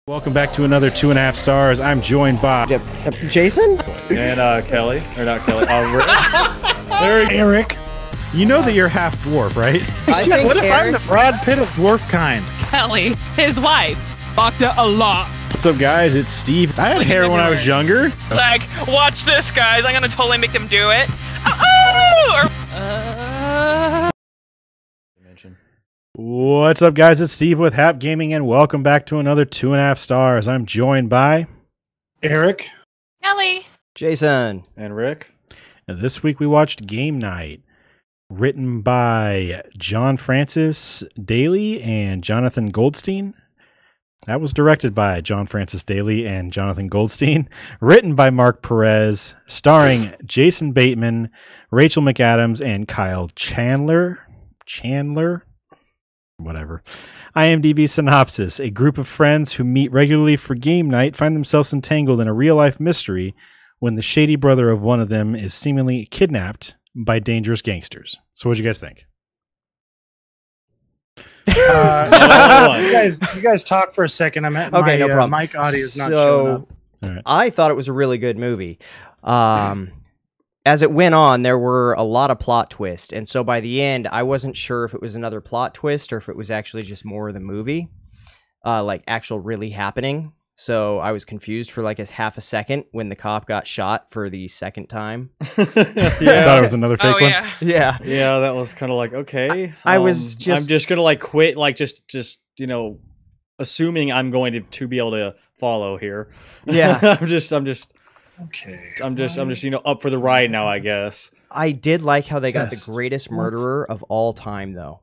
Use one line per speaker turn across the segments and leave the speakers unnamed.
Welcome back to another 2.5 stars. I'm joined by
Jason
and Kelly, or not Kelly.
Erik. You know that you're half dwarf, right?
What if
I'm the Brad Pitt of dwarf kind?
Kelly, his wife, fucked it a lot.
What's up, guys? It's Steve. I had hair when I was younger.
Like, watch this, guys. I'm gonna totally make them do it. Oh!
What's up, guys? It's Steve with Hap Gaming, and welcome back to another 2.5 stars. I'm joined by
Erik.
Kelly.
Jason.
and Rick.
And this week we watched Game Night, written by John Francis Daly and Jonathan Goldstein. That was directed by John Francis Daly and Jonathan Goldstein. Written by Mark Perez, starring Jason Bateman, Rachel McAdams, and Kyle Chandler. Whatever. IMDb synopsis. A group of friends who meet regularly for game night find themselves entangled in a real-life mystery when the shady brother of one of them is seemingly kidnapped by dangerous gangsters. So what'd you guys think?
You guys talk for a second. I'm at
Okay,
my
no problem.
mic audio is not showing up.
All right.
I thought it was a really good movie. As it went on, there were a lot of plot twists, and so by the end, I wasn't sure if it was another plot twist or if it was actually just more of the movie, like actual really happening. So I was confused for like a half a second when the cop got shot for the second time.
I thought it was another fake one.
Yeah.
Yeah.
That was kind of like, okay.
I was just-
I'm just gonna like quit, like just assuming I'm going to be able to follow here.
Yeah.
I'm just
Okay.
up for the ride now, I guess.
I did like how they got the
Just
greatest
what?
murderer of all time, though,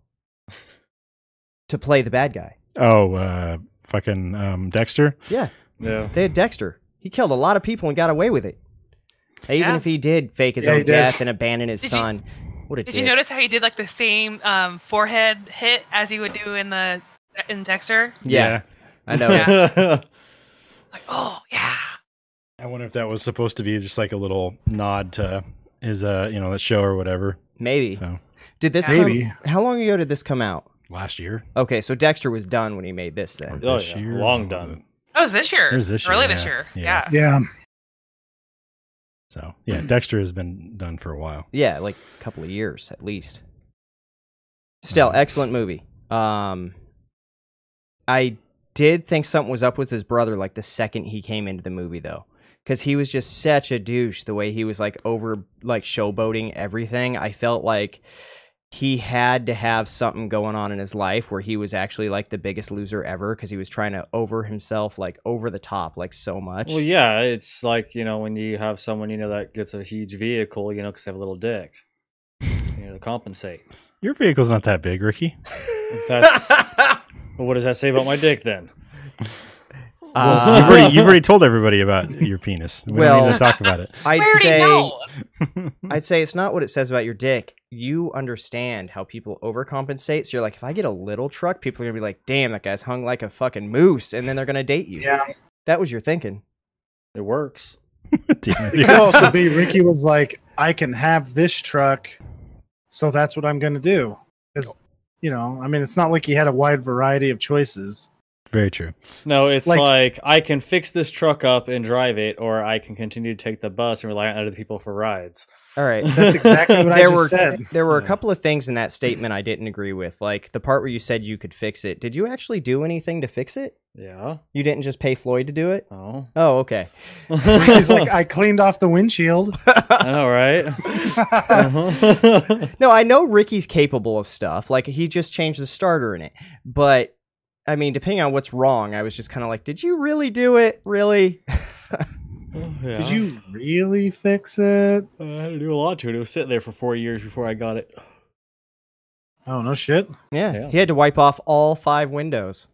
to play the bad guy.
Oh, fucking Dexter.
Yeah.
Yeah.
They had Dexter. He killed a lot of people and got away with it. Even
Yeah.
if he did fake his
Yeah,
own
he did.
death and abandon his
Did you-
son. What a
Did
dick.
you notice how he did like the same forehead hit as he would do in Dexter?
Yeah, I know.
Yeah. Like, oh yeah.
I wonder if that was supposed to be just like a little nod to his, that show or whatever.
Maybe.
So
Did this
Maybe.
come? How long ago did this come out?
last year.
Okay, so Dexter was done when he made this then.
Oh,
This
yeah.
year?
Long
Was
done.
it?
That was this year.
It was this year,
Early
yeah.
this year.
Yeah.
Yeah.
So yeah, Dexter has been done for a while.
Yeah, like a couple of years at least. Still, excellent movie. I did think something was up with his brother like the second he came into the movie though. Because he was just such a douche the way he was like showboating everything. I felt like he had to have something going on in his life where he was actually like the biggest loser ever because he was trying to over himself, like over the top, like so much.
Well, yeah, it's like, when you have someone, that gets a huge vehicle, because they have a little dick, to compensate.
Your vehicle's not that big, Ricky.
That's, well, what does that say about my dick then?
You've already told everybody about your penis. We don't need to talk about it.
I'd
We already
say
know.
I'd say it's not what it says about your dick. You understand how people overcompensate. So you're like, if I get a little truck, people are gonna be like, damn, that guy's hung like a fucking moose, and then they're gonna date you.
Yeah.
That was your thinking.
It works.
Damn
It
it.
could also be Ricky was like, I can have this truck, so that's what I'm going to do. Because, it's not like he had a wide variety of choices.
Very true.
No, it's
Like-
like I can fix this truck up and drive it, or I can continue to take the bus and rely on other people for rides.
All right.
That's exactly what I just said.
There were a
Yeah.
couple of things in that statement I didn't agree with. Like the part where you said you could fix it. Did you actually do anything to fix it?
Yeah.
You didn't just pay Floyd to do it?
Oh.
Oh, okay.
Ricky's like, I cleaned off the windshield.
I know, right? Uh-huh.
No, I know Ricky's capable of stuff. Like he just changed the starter in it. But I mean, depending on what's wrong, I was just kind of like, did you really do it? Really?
Yeah.
Did you really fix it?
I had to do a lot to it. It was sitting there for 4 years before I got it.
Oh, no shit.
Yeah.
Yeah.
He had to wipe off all 5 windows.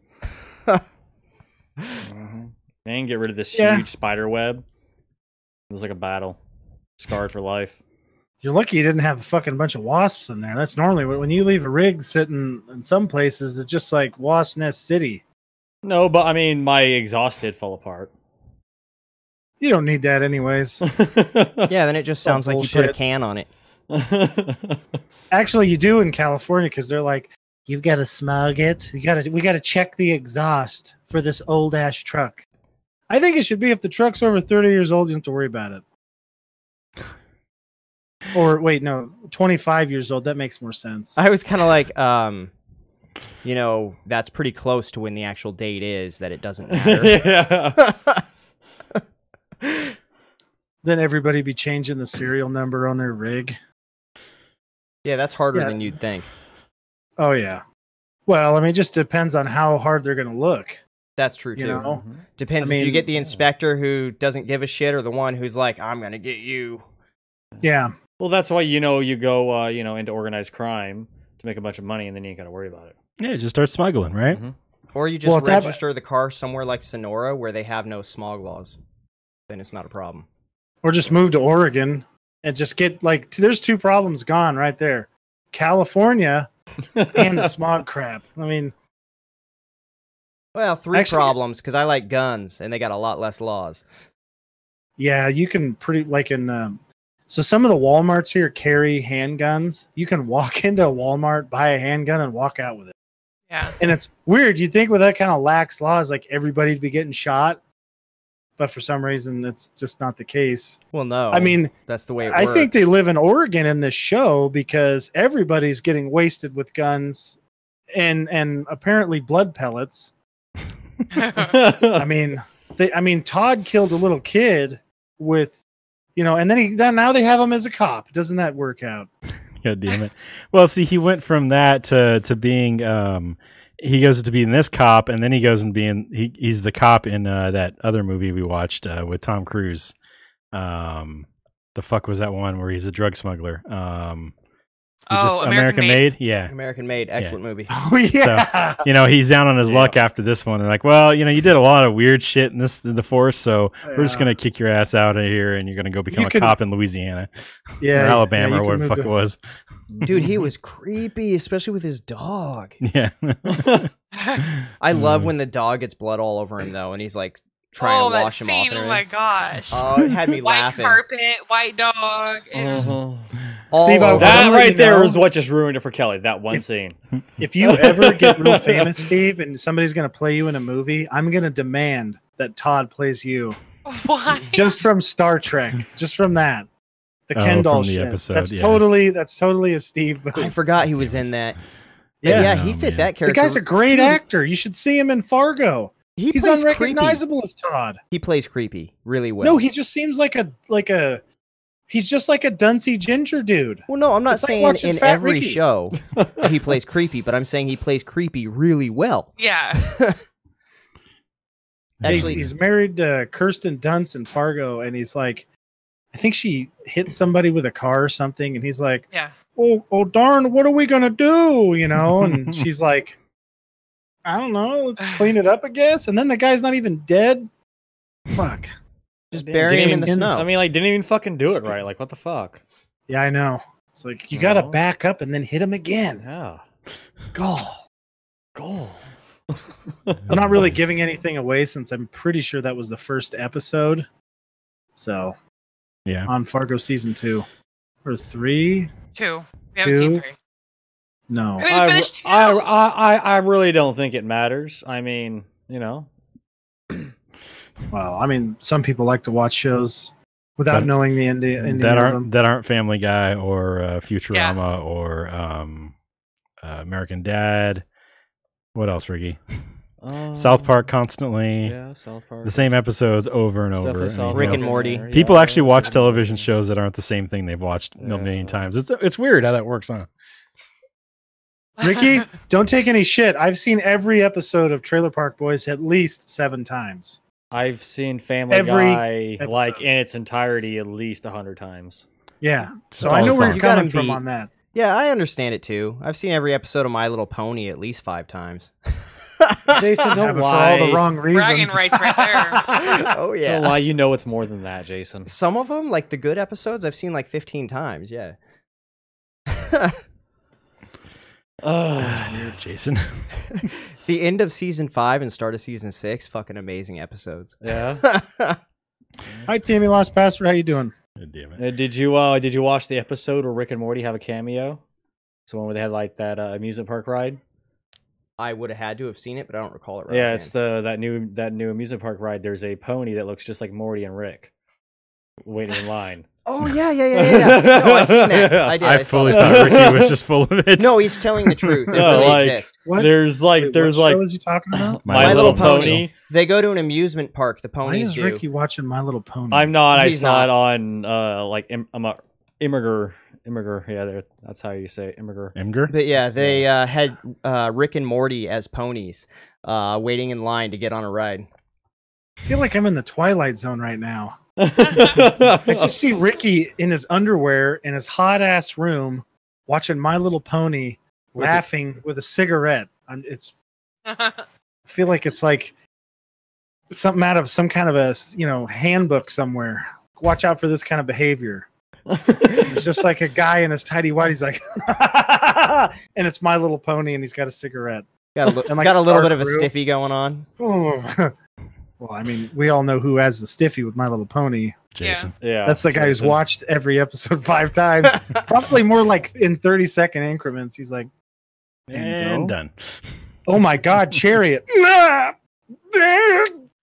And get rid of this
Yeah.
huge spider web. It was like a battle. Scarred for life.
You're lucky you didn't have a fucking bunch of wasps in there. That's normally when you leave a rig sitting in some places, it's just like Wasp Nest City.
No, but I mean, my exhaust did fall apart.
You don't need that anyways.
Yeah, then it just sounds like you put a
bullshit.
can on it.
Actually, you do in California because they're like, You've got to smog it. We got to check the exhaust for this old ass truck. I think it should be if the truck's over 30 years old, you don't have to worry about it. Or wait, no, 25 years old. That makes more sense.
I was kind of like, that's pretty close to when the actual date is, that it doesn't matter.
Then everybody be changing the serial number on their rig.
Yeah, that's harder than you'd think.
Oh, yeah. Well, I mean, it just depends on how hard they're going to look.
That's true, too.
You know?
Depends if you get the inspector who doesn't give a shit or the one who's like, I'm going to get you.
Yeah.
Well, that's why, you go, into organized crime to make a bunch of money, and then you ain't got to worry about it.
Yeah, just start smuggling, right?
Mm-hmm.
Or you just register the car somewhere like Sonora where they have no smog laws. Then it's not a problem.
Or just move to Oregon and just get, there's two problems gone right there. California and the smog crap. I mean...
Well, three problems, because I like guns, and they got a lot less laws.
Yeah, you can so some of the Walmarts here carry handguns. You can walk into a Walmart, buy a handgun, and walk out with it.
Yeah.
And it's weird. You'd think with that kind of lax laws, everybody'd be getting shot. But for some reason, it's just not the case.
Well, no.
I mean,
that's the way it works.
I think they live in Oregon in this show because everybody's getting wasted with guns and apparently blood pellets. I mean, Todd killed a little kid with, and then now they have him as a cop. Doesn't that work out?
God damn it. Well, see, he went from that to being, he goes to being this cop, and then he goes and he's the cop in that other movie we watched with Tom Cruise. The fuck was that one where he's a drug smuggler? American Made? Yeah.
American Made. Excellent movie.
Oh, yeah.
So, he's down on his luck after this one. They're like, well, you did a lot of weird shit in the force, so we're just going to kick your ass out of here, and you're going to go become a cop in Louisiana.
Yeah.
Or Alabama or whatever the fuck it was.
Dude, he was creepy, especially with his dog.
Yeah.
I love when the dog gets blood all over him, though, and he's like trying to wash him off.
Oh my gosh.
Oh, it had me laughing.
White carpet, white dog.
Steve,
that right there is what just ruined it for Kelly, that one scene.
If you ever get real famous, Steve, and somebody's going to play you in a movie, I'm going to demand that Todd plays you.
Why?
Just from Star Trek. Just from that. The Ken doll shit.
Episode,
that's totally a Steve movie.
I forgot he was in that.
Yeah,
he fit that character.
The guy's a great actor. You should see him in Fargo. He's unrecognizable
creepy.
as Todd.
He plays creepy really well.
No, he just seems like a he's just like a duncy ginger dude.
Well, no, I'm not saying in every
Ricky.
show he plays creepy, but I'm saying he plays creepy really well.
Yeah.
Actually,
he's married to Kirsten Dunst in Fargo, and he's like, I think she hit somebody with a car or something, and he's like,
yeah.
Oh darn, what are we gonna do? And she's like, I don't know, let's clean it up, I guess. And then the guy's not even dead. Fuck.
Just bury him in the snow.
I mean, didn't even fucking do it right. What the fuck?
Yeah, I know. It's like, you gotta back up and then hit him again.
Yeah.
Goal.
I'm
not really giving anything away since I'm pretty sure that was the first episode. So,
yeah.
On Fargo season 2 or 3.
2. We haven't seen 3.
No.
I really don't think it matters. I mean,
Well, I mean, some people like to watch shows without knowing the ending.
That aren't Family Guy or Futurama or American Dad. What else, Ricky? South Park constantly.
Yeah, South Park.
The same episodes over and over.
Rick and Morty.
People actually watch television shows that aren't the same thing they've watched a million times. It's weird how that works, huh?
Ricky, don't take any shit. I've seen every episode of Trailer Park Boys at least 7 times.
I've seen Family Guy in its entirety at least 100 times.
Yeah, so I know where you're coming from on that.
Yeah, I understand it too. I've seen every episode of My Little Pony at least 5 times.
Jason, don't
For
lie.
all the wrong reasons.
Bragging rights right there.
Oh yeah.
Don't lie. You know it's more than that, Jason.
Some of them, like the good episodes, I've seen like 15 times. Yeah.
Weird, Jason.
The end of season 5 and start of season 6, fucking amazing episodes.
Yeah.
Hi, Timmy Lost Password. How you doing?
God damn it.
Did you watch the episode where Rick and Morty have a cameo? It's the one where they had like that amusement park ride.
I would have had to have seen it, but I don't recall it right.
Yeah, it's that new amusement park ride. There's a pony that looks just like Morty and Rick waiting in line.
Oh yeah. No, I've seen that. I did.
I
saw
fully
that.
thought Ricky was just full of it.
No, he's telling the truth. It
No,
really
like-
exists.
What?
There's
Wait, what show is he talking about?
My Little Pony.
They go to an amusement park. The
Why
ponies
is
do.
Ricky watching My Little Pony?
I'm not. I
He's
saw
not.
it on I'm a Immiger. Yeah, that's how you say it, Immiger.
Imgur?
But yeah, they had Rick and Morty as ponies, waiting in line to get on a ride.
I feel like I'm in the Twilight Zone right now. I just see Ricky in his underwear in his hot ass room watching My Little Pony, laughing with a cigarette. I feel like it's like something out of some kind of a handbook somewhere. Watch out for this kind of behavior. It's just like a guy in his tidy whities, like, and it's My Little Pony, and he's got a cigarette.
Got a,
And like
got a little
dark
bit of a
room.
stiffy going on.
Oh. Well, I mean, we all know who has the stiffy with My Little Pony.
Jason.
Yeah,
That's the guy who's
Jason.
watched every episode 5 times. Probably more like in 30-second increments. He's like,
And
go.
done.
oh my God, Chariot.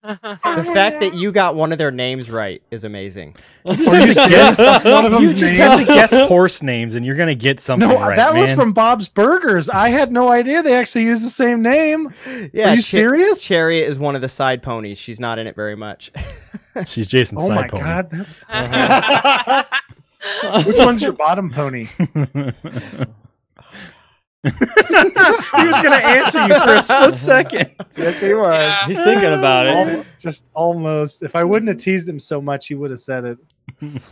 The fact that you got one of their names right is amazing.
You just have to guess.
That's one of
You
them's
just
name?
have to guess horse names, and you're gonna get something
No,
right.
that was
man.
from Bob's Burgers. I had no idea they actually used the same name.
Yeah,
Are you serious?
Chariot is one of the side ponies. She's not in it very much.
She's Jason's
Oh
side
my
pony.
God, that's. Which one's your bottom pony?
He was gonna answer you for a split second.
Yes, he was.
Yeah.
He's thinking about it.
Just almost. If I wouldn't have teased him so much, he would have said it.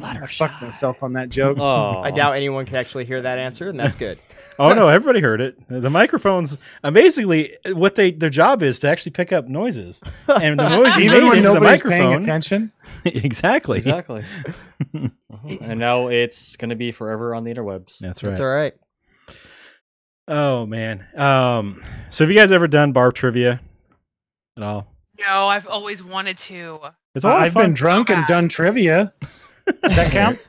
I fucked myself on that joke.
Oh,
I doubt anyone can actually hear that answer, and that's good.
Oh no, everybody heard it. The microphones, basically, what their job is to actually pick up noises, and the noise you
Even
made
when
into the
nobody's paying
microphone.
attention.
Exactly.
exactly. And now it's gonna be forever on the interwebs.
That's right.
That's all right.
Oh man. So have you guys ever done bar trivia at all?
No, I've always wanted to.
It's a lot of
I've
fun.
been drunk and done trivia. Does that count?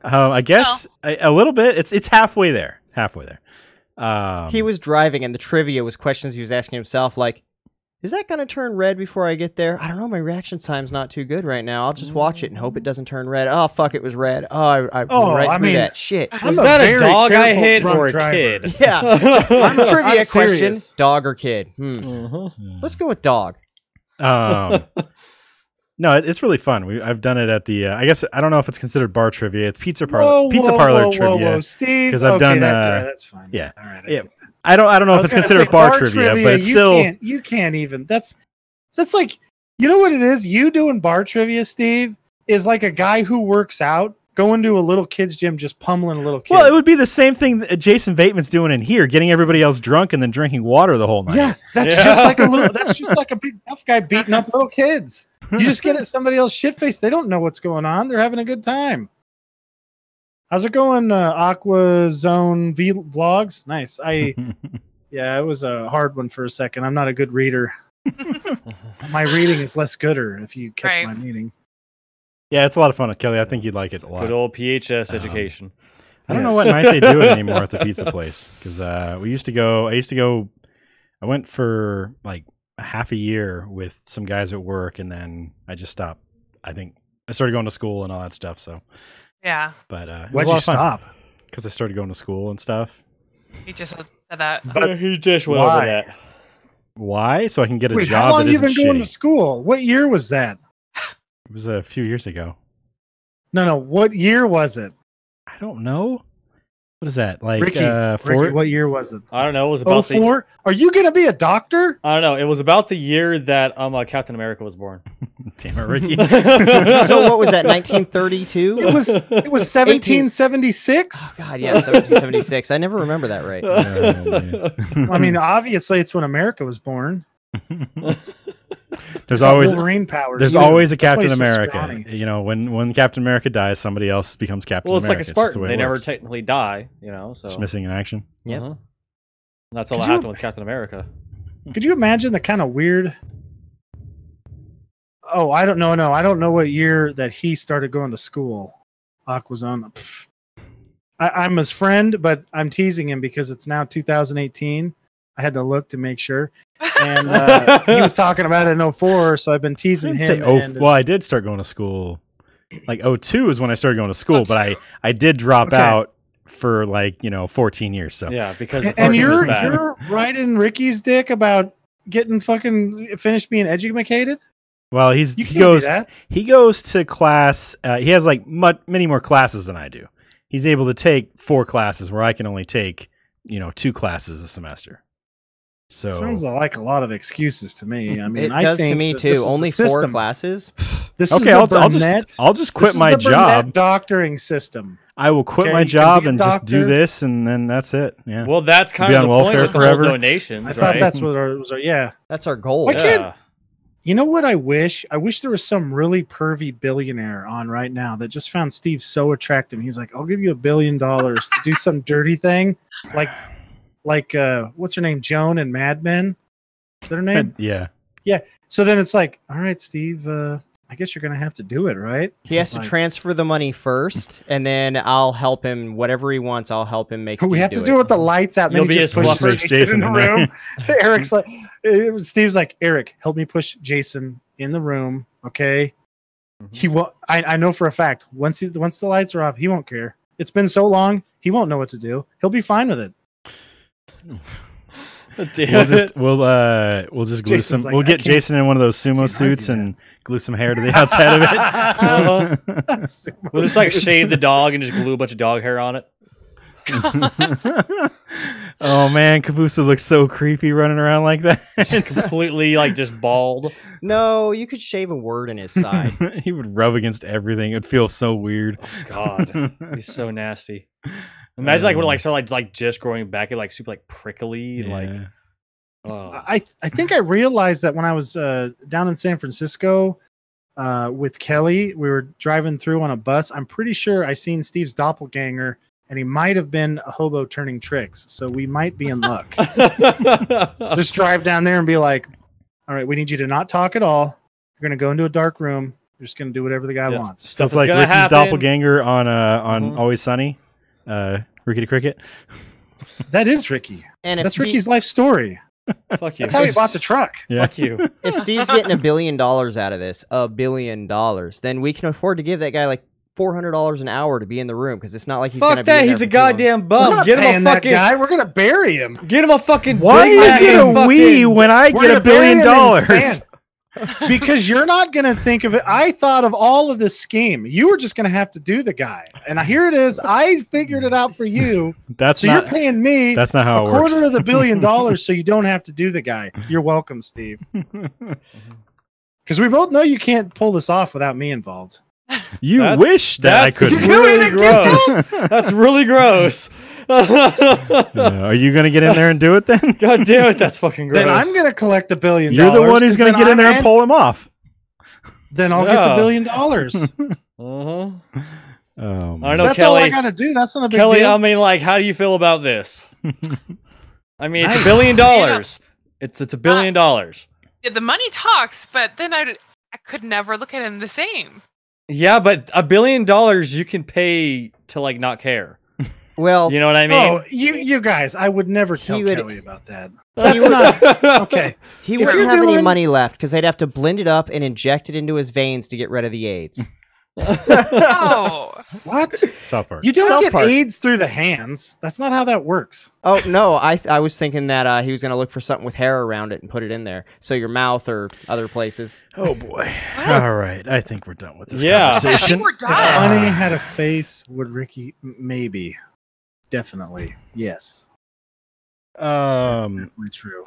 I guess a little bit. It's halfway there. Halfway there.
He was driving, and the trivia was questions he was asking himself, like, is that going to turn red before I get there? I don't know. My reaction time's not too good right now. I'll just watch it and hope it doesn't turn red. Oh, fuck, it was red. Oh, I went right
I
through
mean,
that. Shit.
I'm
Was
a
that a
very
dog I
careful
hit
drunk
or a
driver.
kid?
Yeah. Trivia
I'm
question,
serious.
dog or kid?
Mhm.
Let's go with dog.
No, it's really fun. I've done it at the. I guess I don't know if it's considered bar trivia. It's pizza parlor trivia.
Whoa, Steve.
'Cause I've done,
that's fine.
yeah.
All right.
Yeah. I don't know if it's considered bar trivia, but it's still.
You can't even. That's like, you know what it is? You doing bar trivia, Steve, is like a guy who works out going to a little kid's gym just pummeling a little kid.
Well, it would be the same thing that Jason Bateman's doing in here, getting everybody else drunk and then drinking water the whole night.
Yeah, that's just like that's just like a big tough guy beating up little kids. You just get at somebody else shit faced. They don't know what's going on. They're having a good time. How's it going, Aqua Zone Vlogs? Nice. Yeah, it was a hard one for a second. I'm not a good reader. My reading is less gooder, if you catch
Right.
my meaning.
Yeah, it's a lot of fun, Kelly. I think you'd like it a lot.
Good old PHS education.
I don't know what night they do it anymore at the pizza place because we used to go. I went for like a half a year with some guys at work, and then I just stopped. I think I started going to school and all that stuff. So,
Yeah,
but it was
Why'd
a lot
you
of fun
stop?
because I started going to school and stuff.
he just said that.
But
He just went
why?
over that.
Why? So I can get a
Wait,
job
how long
that
you
isn't
been going
shitty.
to school? What year was that?
It was a few years ago.
No. What year was it?
I don't know. What is that? Like
Ricky,
four?
Ricky, what year was it?
I don't know. It was about the.
04? Are you going to be a doctor?
I don't know. It was about the year that Captain America was born.
Damn it, Ricky.
So what was that, 1932?
It was 1776.
God, yeah, 1776. I never remember that right.
Oh, man.
I mean, obviously, it's when America was born.
There's always
Wolverine powers.
there's
too.
always a
That's why
Captain
he's so
America.
scrawny.
You know, when Captain America dies, somebody else becomes Captain
Well, it's like
America.
a
just the
Spartan.
way
They
it
never
works.
technically die, you know. So
Just missing in action.
Yep.
Uh-huh. That's all
Could
that
you-
happened with Captain America.
Could you imagine the kind of weird? Oh, I don't know. No, I don't know what year that he started going to school. Aquazone. I'm his friend, but I'm teasing him because it's now 2018. I had to look to make sure. And he was talking about it in 04, so I've been teasing
I
him.
didn't say, well, I did start going to school. Like 02 is when I started going to school, but I did drop out for 14 years. So
Yeah, because
and you're riding Ricky's dick about getting fucking finished being educated.
well, he goes to class. He has many more classes than I do. He's able to take 4 classes where I can only take 2 classes a semester. So
sounds like a lot of excuses to me. I mean,
It does to me too. Only 4 classes.
This
okay, I'll just quit my job.
Doctoring system.
I will quit my job and just do this, and then that's it. Yeah.
Well, that's kind of the point with the whole donations,
I thought that's what it was. Yeah,
that's our goal.
You know what I wish? I wish there was some really pervy billionaire on right now that just found Steve so attractive. He's like, I'll give you $1 billion to do some dirty thing. Like what's her name? Joan and Mad Men? Is that her name?
Yeah.
Yeah. So then it's like, all right, Steve, I guess you're going to have to do it, right?
He has to transfer the money first, and then I'll help him. Whatever he wants, I'll help him make.
We have to do it with the lights out.
You'll be
just push Jason in the room. Eric's like, Steve's like, Eric, help me push Jason in the room, okay? Mm-hmm. He will. I know for a fact once the lights are off, he won't care. It's been so long, he won't know what to do. He'll be fine with it.
We'll just glue some. We'll get Jason in one of those sumo suits and glue some hair to the outside of it.
We'll just shave the dog and just glue a bunch of dog hair on it.
Oh man, Kabusa looks so creepy running around like that.
It's completely just bald.
No, you could shave a word in his side.
He would rub against everything. It'd feel so weird.
Oh God, he's so nasty. Imagine when start just growing back, it super prickly
I think I realized that when I was down in San Francisco with Kelly, we were driving through on a bus. I'm pretty sure I seen Steve's doppelganger, and he might have been a hobo turning tricks. So we might be in luck. Just drive down there and be like, all right, we need you to not talk at all. You're going to go into a dark room. You're just going to do whatever the guy wants.
So it's like Ricky's doppelganger on Always Sunny. Ricky the Cricket.
That is Ricky. And that's Ricky's life story.
Fuck you.
That's how he bought the truck.
Yeah.
Fuck you.
If Steve's getting $1 billion out of this, $1 billion, then we can afford to give that guy $400 an hour to be in the room because it's not like he's going to be.
Fuck that! He's a goddamn bum.
Get him a fucking guy. We're gonna bury him.
Get him a fucking.
Why is it a we when I get $1 billion?
Because you're not going to think of it. I thought of all of this scheme. You were just going to have to do the guy. And here it is. I figured it out for you. You're paying me
that's not how
a quarter of the $1 billion so you don't have to do the guy. You're welcome, Steve. Because we both know you can't pull this off without me involved.
You wish that I could.
Really gross. That's really gross.
Are you going to get in there and do it then?
God damn it, that's fucking gross.
Then I'm going to collect $1 billion.
You're the one who's going to get in there and pull him off.
Then I'll get the $1 billion.
Uh-huh. I know,
that's
Kelly,
all I got to do. That's not a big
Kelly,
deal.
I mean, how do you feel about this? I mean, it's $1 billion. It's $1 billion.
Yeah, the money talks, but then I could never look at him the same.
Yeah, but $1 billion you can pay to not care.
Well,
you know what I mean?
Oh, you guys, I would never tell Kelly about that. That's not okay.
He wouldn't have any money left because they'd have to blend it up and inject it into his veins to get rid of the AIDS.
Oh,
what?
South Park.
You don't get AIDS through the hands. That's not how that works.
Oh no, I was thinking that he was going to look for something with hair around it and put it in there, so your mouth or other places.
Oh boy! All right, I think we're done with this conversation.
I think we're done.
If Honey had a face, would Ricky? Maybe, definitely, yes. That's definitely true.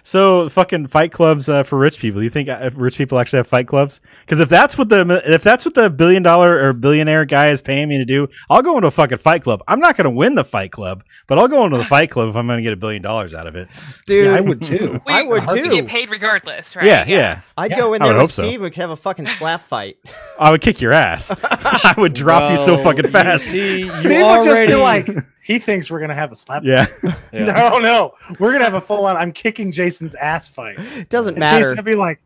So fucking fight clubs for rich people. You think rich people actually have fight clubs? Because if that's what the $1 billion or billionaire guy is paying me to do, I'll go into a fucking fight club. I'm not going to win the fight club, but I'll go into the fight club if I'm going to get $1 billion out of it.
Dude,
yeah, I would too.
I would too. Get paid regardless, right?
Yeah.
I'd go in there with Steve. We could have a fucking slap fight.
I would kick your ass. I would drop you so fucking fast.
Steve would just be like, he thinks we're gonna have a slap.
Yeah.
No, we're gonna have a full on. I'm kicking Jason's ass fight.
It doesn't matter.
Jason would be like,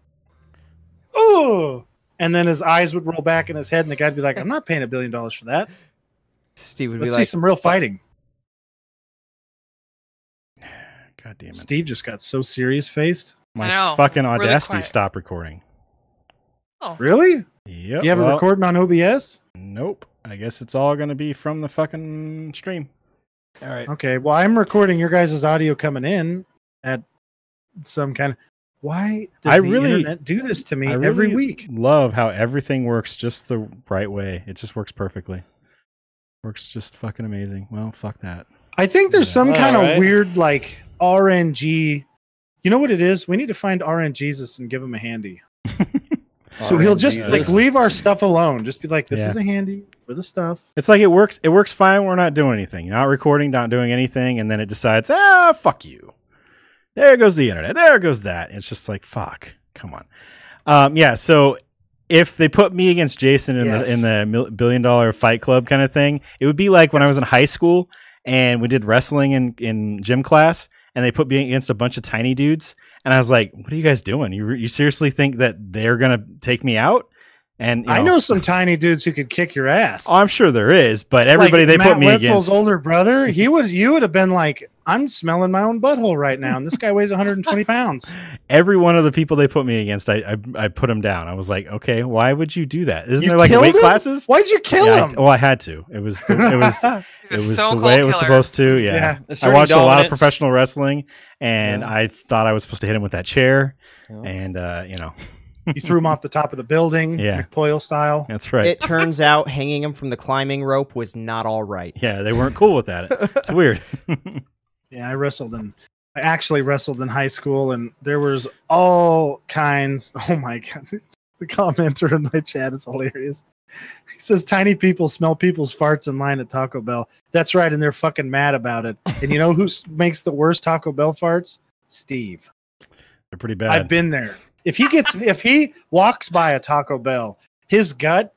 "Ooh," and then his eyes would roll back in his head, and the guy'd be like, "I'm not paying $1 billion for that."
Steve would
Let's
be like,
see some real fighting.
God damn it.
Steve just got so serious faced.
My
I know,
fucking
really
Audacity
quiet.
stopped recording.
Oh,
Really?
Yep.
You have it recording on OBS?
Nope. I guess it's all going to be from the fucking stream. All right.
Okay. Well, I'm recording your guys' audio coming in at some kind of. Why does the internet do this to me
I
every
really
week?
love how everything works just the right way. It just works perfectly. Works just fucking amazing. Well, fuck that.
I think there's some kind of
Alright.
weird like RNG. You know what it is? We need to find RNGesus and give him a handy. So he'll just like leave our stuff alone. Just be like, this is a handy for the stuff.
It's like it works fine. We're not doing anything. Not recording, not doing anything. And then it decides, fuck you. There goes the internet. There goes that. It's just like, fuck. Come on. Yeah. So if they put me against Jason in the $1 billion fight club kind of thing, it would be like when I was in high school and we did wrestling in gym class and they put me against a bunch of tiny dudes. And I was like, what are you guys doing? You seriously think that they're going to take me out? And
I know some tiny dudes who could kick your ass.
Oh, I'm sure there is, but everybody they
Matt
put me
Wetzel's
against.
older brother, you would have been like, I'm smelling my own butthole right now, and this guy weighs 120 pounds.
Every one of the people they put me against, I put them down. I was like, okay, why would you do that? Isn't
You
there like
killed
weight
him?
classes?
Why'd you kill him?
I had to. It was the way it was supposed to. Yeah. I watched a lot of professional wrestling, and I thought I was supposed to hit him with that chair, and
You threw him off the top of the building, McPoyle style.
That's right.
It turns out hanging him from the climbing rope was not all right.
Yeah, they weren't cool with that. It's weird.
Yeah, I actually wrestled in high school, and there was all kinds. Oh my god, the commenter in my chat is hilarious. He says, "Tiny people smell people's farts in line at Taco Bell." That's right, and they're fucking mad about it. And you know who makes the worst Taco Bell farts? Steve.
They're pretty bad.
I've been there. If he walks by a Taco Bell, his gut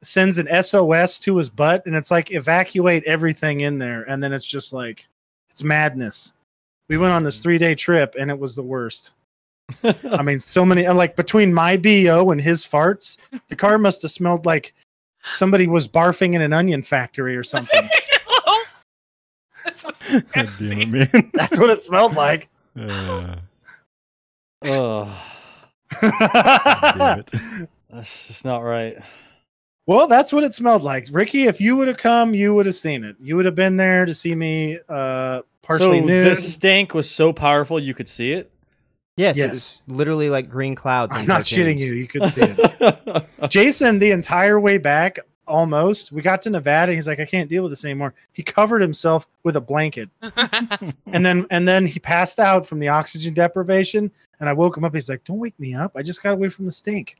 sends an SOS to his butt, and it's like evacuate everything in there, and then it's just like it's madness. We went on this 3-day trip, and it was the worst. I mean, so many like between my BO and his farts, the car must have smelled like somebody was barfing in an onion factory or something.
That's so
God damn it,
disgusting.
man.
That's what it smelled like.
Damn it.
That's just not right.
Well, that's what it smelled like. Ricky, if you would have come, you would have seen it. You would have been there to see me partially
So
nude.
the stank was so powerful you could see it?
Yes,
Yes.
it was literally like green clouds.
I'm
and
not
cartoons.
shitting you. You could see it. Jason, the entire way back, almost, we got to Nevada. He's like, I can't deal with this anymore. He covered himself with a blanket. And then he passed out from the oxygen deprivation. And I woke him up. He's like, don't wake me up. I just got away from the stink.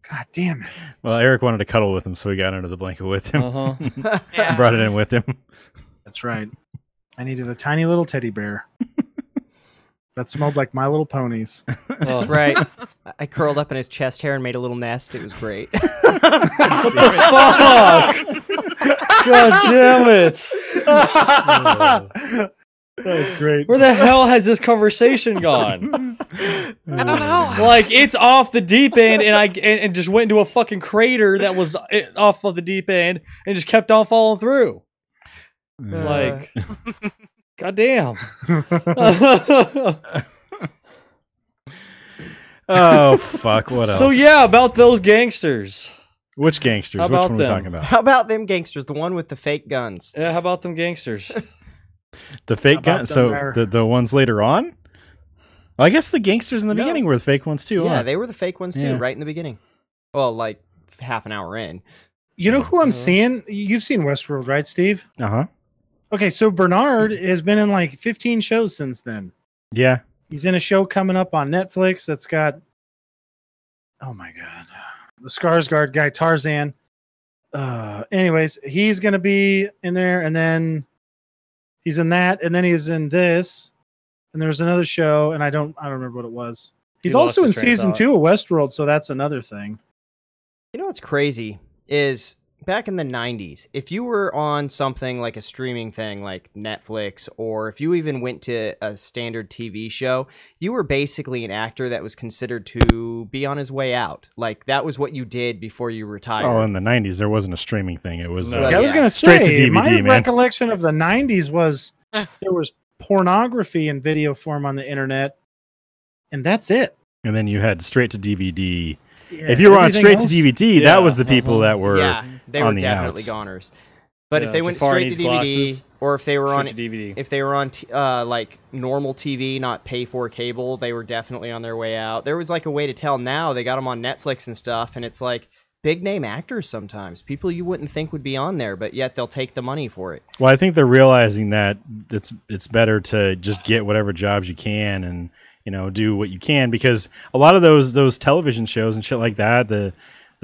God damn it.
Well, Eric wanted to cuddle with him, so he got under the blanket with him.
Uh-huh.
Yeah.
Brought it in with him.
That's right. I needed a tiny little teddy bear. That smelled like My Little Ponies.
That's right. I curled up in his chest hair and made a little nest. It was great.
Fuck! God damn it!
That was great.
Where the hell has this conversation gone?
I don't know.
Like it's off the deep end, and just went into a fucking crater that was off of the deep end, and just kept on falling through. Like, goddamn.
Oh, fuck. What else?
So yeah, about those gangsters.
Which gangsters?
How
Which
about
one are we
them?
talking about?
How about them gangsters? The one with the fake guns.
Yeah, how about them gangsters?
The fake
How about
guns? So
them
the ones later on? Well, I guess the gangsters in the beginning were the fake ones too.
Yeah,
huh?
they were the fake ones too,
Yeah.
right in the beginning. Well, like half an hour in.
You know who I'm seeing? You've seen Westworld, right, Steve?
Uh-huh.
Okay, so Bernard has been in like 15 shows since then.
Yeah.
He's in a show coming up on Netflix that's got, oh my God, the Skarsgård guy, Tarzan. Anyways, he's going to be in there, and then he's in that, and then he's in this, and there's another show, and I don't remember what it was. He's
He lost
also in
his train of
season
thought.
2 of Westworld, so that's another thing.
You know what's crazy is back in the 90s, if you were on something like a streaming thing like Netflix, or if you even went to a standard TV show, you were basically an actor that was considered to be on his way out. Like that was what you did before you retired.
Oh, in the 90s, there wasn't a streaming thing. It was
No.
Yeah, I was
yeah.
going to
Straight to
say,
DVD,
my
man.
recollection of the 90s was there was pornography in video form on the internet, and that's it.
And then you had straight to DVD.
Yeah,
If you were on
everything
straight
else-
to DVD,
Yeah,
that was the people that were
Yeah, they
on
were
the
definitely
outs.
goners. But if
Yeah,
they went
Jafar
straight to
needs
DVD,
glasses.
or if they were on
Straight to DVD.
if they were on like normal TV, not pay for cable, they were definitely on their way out. There was like a way to tell now. They got them on Netflix and stuff, and it's like big name actors sometimes, people you wouldn't think would be on there, but yet they'll take the money for it.
Well, I think they're realizing that it's better to just get whatever jobs you can and do what you can, because a lot of those television shows and shit like that, the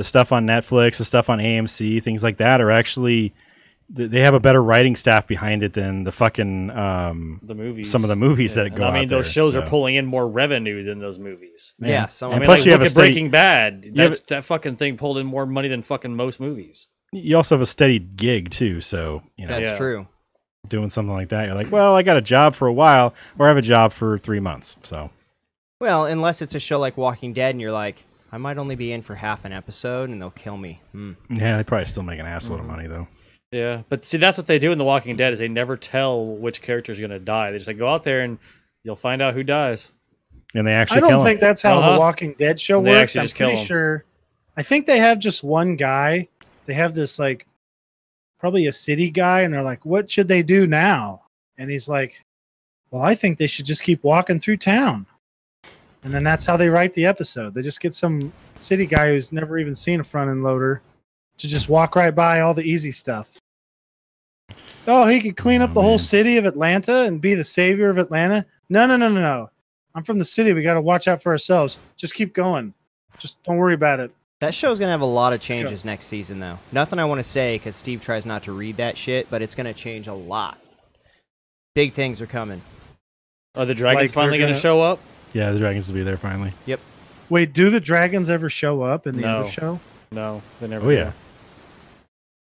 stuff on Netflix, the stuff on AMC, things like that are actually they have a better writing staff behind it than the fucking
The movies.
some of the movies that
And
go
I mean,
out
those
there,
shows
so.
are pulling in more revenue than those movies.
Yeah,
I
some
mean,
plus
like,
you have
look
a
at
steady-
Breaking Bad.
you have
That fucking thing pulled in more money than fucking most movies.
You also have a steady gig too, so
that's
Yeah.
true.
doing something like that, you're like, well, I got a job for a while, or I have a job for 3 months. So
Well, unless it's a show like Walking Dead, and you're like, I might only be in for half an episode, and they'll kill me.
yeah, they probably still make an assload of money though.
Yeah, but see, that's what they do in The Walking Dead is they never tell which character's going to die. They just like go out there and you'll find out who dies.
And they actually
I don't
kill 'em.
think that's how
Uh-huh.
the Walking Dead show
They
works.
actually
I'm
just kill
pretty
'em.
sure. I think they have just one guy. They have this like probably a city guy, and they're like, "What should they do now?" And he's like, "Well, I think they should just keep walking through town." And then that's how they write the episode. They just get some city guy who's never even seen a front end loader to just walk right by all the easy stuff. Oh, he could clean up the whole
man.
city of Atlanta and be the savior of Atlanta. No. I'm from the city. We got to watch out for ourselves. Just keep going. Just don't worry about it.
That show's gonna have a lot of changes next season, though. Nothing I want to say because Steve tries not to read that shit, but it's gonna change a lot. Big things are coming.
Are the dragons
Like, they're
finally going to
gonna-
show up?
Yeah, the dragons will be there finally.
Wait, do the dragons ever show up in the
No.
other show?
No, they never
Oh
do.
yeah,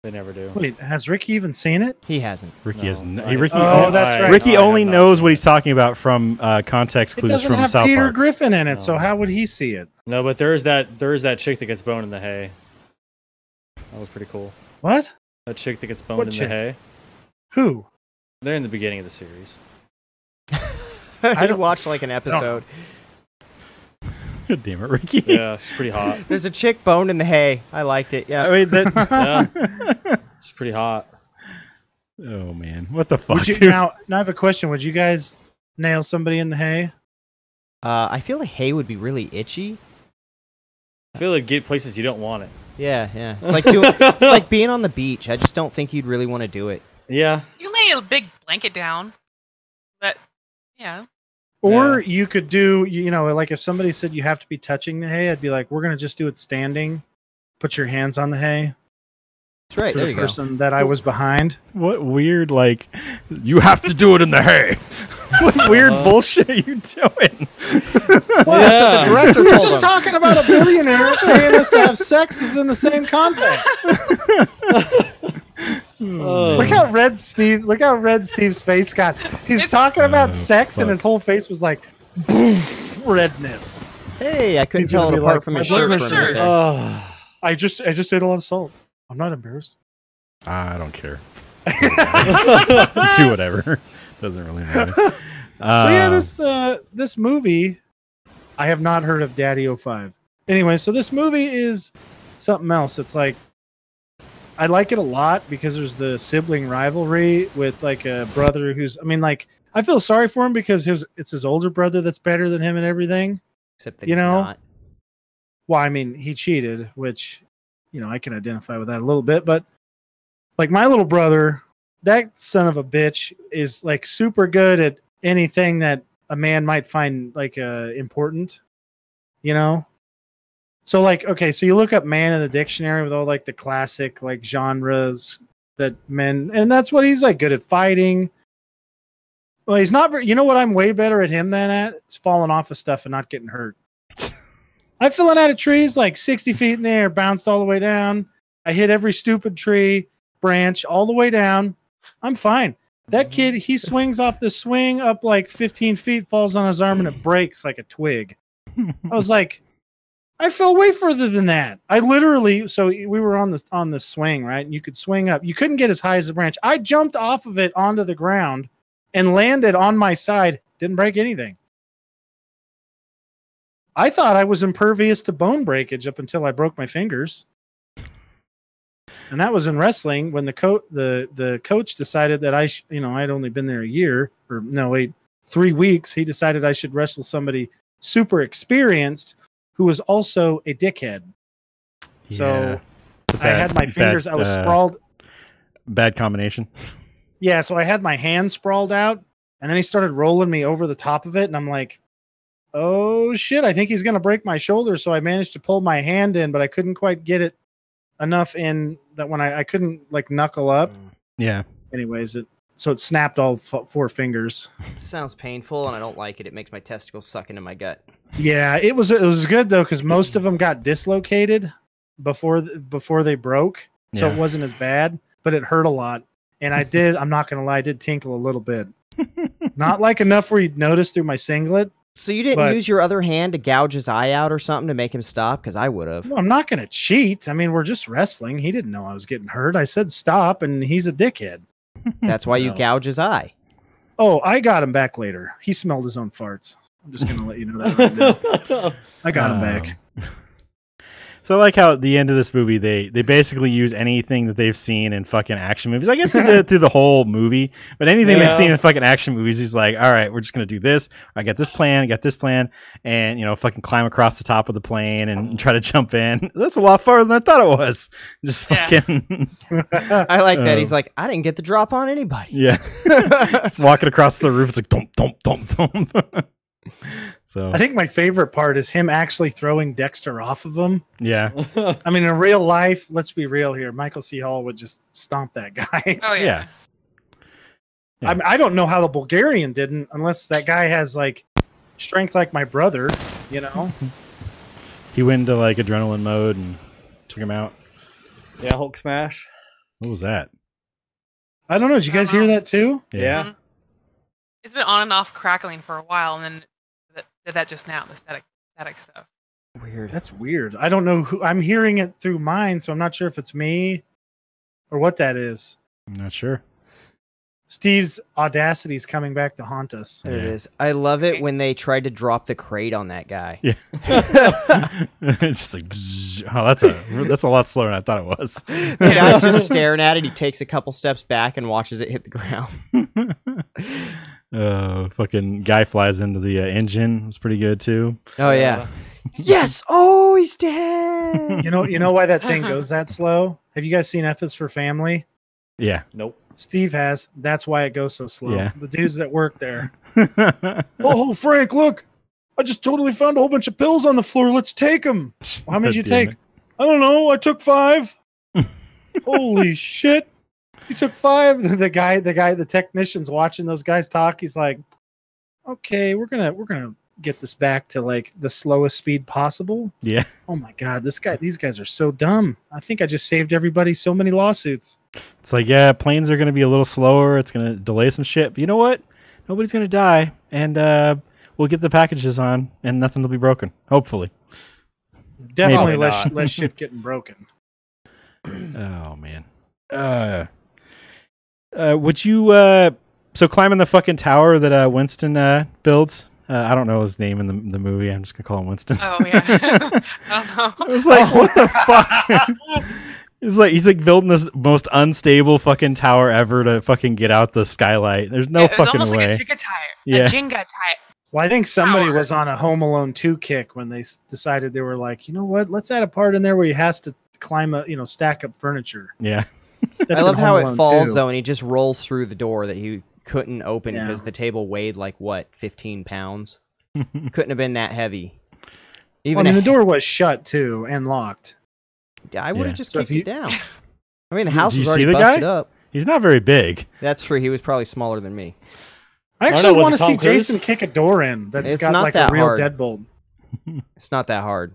They never do.
Wait, has Ricky even seen it?
He hasn't.
Ricky
No.
has
I-
Ricky.
Oh, that's right.
Ricky
I have
only
not
knows
seen
what
it.
he's talking about from context
It
clues
doesn't
from
have
South
Peter
Park.
Griffin in it, so
No.
how would he see it?
No, but there is that chick that gets boned in the hay. That was pretty cool.
What?
That chick that gets boned
What
in
chick?
the hay.
Who?
They're in the beginning of the series.
I
don't-
watched like an episode.
God damn it, Ricky.
Yeah, she's pretty hot.
There's a chick boned in the hay. I liked it.
I
Yeah.
mean, that,
Yeah, she's pretty hot.
oh man, what the fuck,
Would you,
dude?
now I have a question. Would you guys nail somebody in the hay?
I feel like hay would be really itchy.
I feel like get places you don't want it.
Yeah. It's like it's like being on the beach. I just don't think you'd really want to do it.
Yeah.
You lay a big blanket down, but yeah.
Or you could do, like if somebody said you have to be touching the hay, I'd be like, we're going to just do it standing. Put your hands on the hay.
That's right.
To
There
the
you go.
person that I was behind.
What weird, like, you have to do it in the hay. What weird bullshit are you doing?
Well,
Yeah.
that's what the director told just talking about a billionaire paying us to have sex is in the same context.
Oh.
Look how red Steve's face got. He's talking about sex and
fuck.
his whole face was like boof, redness.
Hey, I couldn't
He's gonna
tell it
be
apart
like,
from his
"My
shirt
blood
for a
pressure
minute.
is
Oh.
I just ate a lot of salt. I'm not embarrassed.
I don't care. Do whatever. Doesn't really matter.
So yeah, this movie, I have not heard of Daddy 05. Anyway, so this movie is something else. It's like I like it a lot because there's the sibling rivalry with like a brother who's. I mean, like I feel sorry for him because it's his older brother that's better than him and everything.
Except that
you
he's
know,
not.
Well, I mean, he cheated, which I can identify with that a little bit. But like my little brother, that son of a bitch is like super good at anything that a man might find like important, So like, okay, so you look up man in the dictionary with all like the classic like genres that men, and that's what he's like good at fighting. Well, he's not very, you know what I'm way better at him than at? It's falling off of stuff and not getting hurt. I fell out of trees like 60 feet in the air, bounced all the way down. I hit every stupid tree branch all the way down. I'm fine. That kid, he swings off the swing up like 15 feet, falls on his arm, and it breaks like a twig. I was like, I fell way further than that. I literally, so we were on the swing, right? And you could swing up. You couldn't get as high as the branch. I jumped off of it onto the ground and landed on my side. Didn't break anything. I thought I was impervious to bone breakage up until I broke my fingers. And that was in wrestling when the coach decided that I'd only been there a year, or no, wait, 3 weeks. He decided I should wrestle somebody super experienced who was also a dickhead.
Yeah.
So I had my fingers, I was sprawled.
Bad combination.
Yeah, so I had my hand sprawled out, and then he started rolling me over the top of it, and I'm like, oh shit, I think he's going to break my shoulder. So I managed to pull my hand in, but I couldn't quite get it enough in that when I couldn't like knuckle up.
Yeah.
Anyways, it snapped all 4 fingers.
Sounds painful, and I don't like it. It makes my testicles suck into my gut.
Yeah, it was good though, because most of them got dislocated before they broke, so
Yeah.
it wasn't as bad, but it hurt a lot. And I'm not gonna lie, I did tinkle a little bit. Not like enough where you'd notice through my singlet.
So you didn't use your other hand to gouge his eye out or something to make him stop? Because I would have.
Well, I'm not gonna cheat. I mean, we're just wrestling. He didn't know I was getting hurt. I said stop, and he's a dickhead.
That's why you gouge his eye.
Oh, I got him back later. He smelled his own farts. I'm just gonna let you know that right now. I got him back.
So I like how at the end of this movie, they basically use anything that they've seen in fucking action movies. I guess they did it through the whole movie, but anything they've seen in fucking action movies, he's like, all right, we're just going to do this. I got this plan, and, fucking climb across the top of the plane and try to jump in. That's a lot farther than I thought it was. Just fucking...
I like that. He's like, I didn't get the drop on anybody.
Yeah. Just walking across the roof. It's like, thump, thump, thump, thump. So
I think my favorite part is him actually throwing Dexter off of him.
Yeah.
I mean, in real life, let's be real here. Michael C. Hall would just stomp that guy.
Oh yeah.
Yeah.
I don't know how the Bulgarian didn't, unless that guy has like strength like my brother.
He went into like adrenaline mode and took him out.
Yeah, Hulk smash.
What was that?
I don't know. Did you guys hear that too?
Yeah.
Mhm. It's been on and off crackling for a while, and then did that just now. The static stuff.
Weird.
That's weird. I don't know who. I'm hearing it through mine, so I'm not sure if it's me or what that is.
I'm not sure.
Steve's audacity is coming back to haunt us.
There it is. I love it when they tried to drop the crate on that guy.
Yeah. It's just like, bzzz. Oh, that's a lot slower than I thought it was.
The guy's just staring at it. He takes a couple steps back and watches it hit the ground.
Fucking guy flies into the engine. It was pretty good too.
Oh yeah. Yes. Oh, he's dead.
You know why that thing goes that slow? Have you guys seen F is for Family?
Yeah.
Nope.
Steve has. That's why it goes so slow.
Yeah.
The dudes that work there. Oh, Frank, look. I just totally found a whole bunch of pills on the floor. Let's take them. How many did you take? I don't know. I took 5. Holy shit. You took 5. The technician's watching those guys talk. He's like, okay, we're gonna get this back to like the slowest speed possible.
Yeah.
Oh my god, these guys are so dumb. I think I just saved everybody so many lawsuits.
It's like, yeah, planes are going to be a little slower. It's going to delay some shit. But you know what? Nobody's going to die. And we'll get the packages on and nothing will be broken. Hopefully.
Definitely
Maybe
less shit getting broken.
Oh, man. Would you... so climbing the fucking tower that Winston builds... I don't know his name in the movie. I'm just going to call him Winston.
Oh yeah. I don't
I was like, what the fuck? He's like building this most unstable fucking tower ever to fucking get out the skylight. There's no
It's
fucking
almost
way.
like a Jenga tire.
Yeah.
A Jenga tire.
Well, I think somebody
Tower.
was on a Home Alone 2 kick when they decided they were like, you know what? Let's add a part in there where he has to climb stack up furniture.
Yeah.
That's
I love
in
how
Home
it
Alone
falls
2.
though, and he just rolls through the door that he couldn't open
Yeah.
because the table weighed like what, 15 pounds? Couldn't have been that heavy.
Well, I mean, the door was shut too and locked.
Yeah, I would have
Yeah.
just
So if
kicked it
you-
down. I mean, the house
Did you
was already
see the
busted
guy?
up.
He's not very big.
That's true. He was probably smaller than me.
I
don't
actually
know, was
want
it
to see
Tom Cruise?
Jason kick a door in that's
It's
got
not
like a
that
real
hard.
deadbolt.
It's not that hard.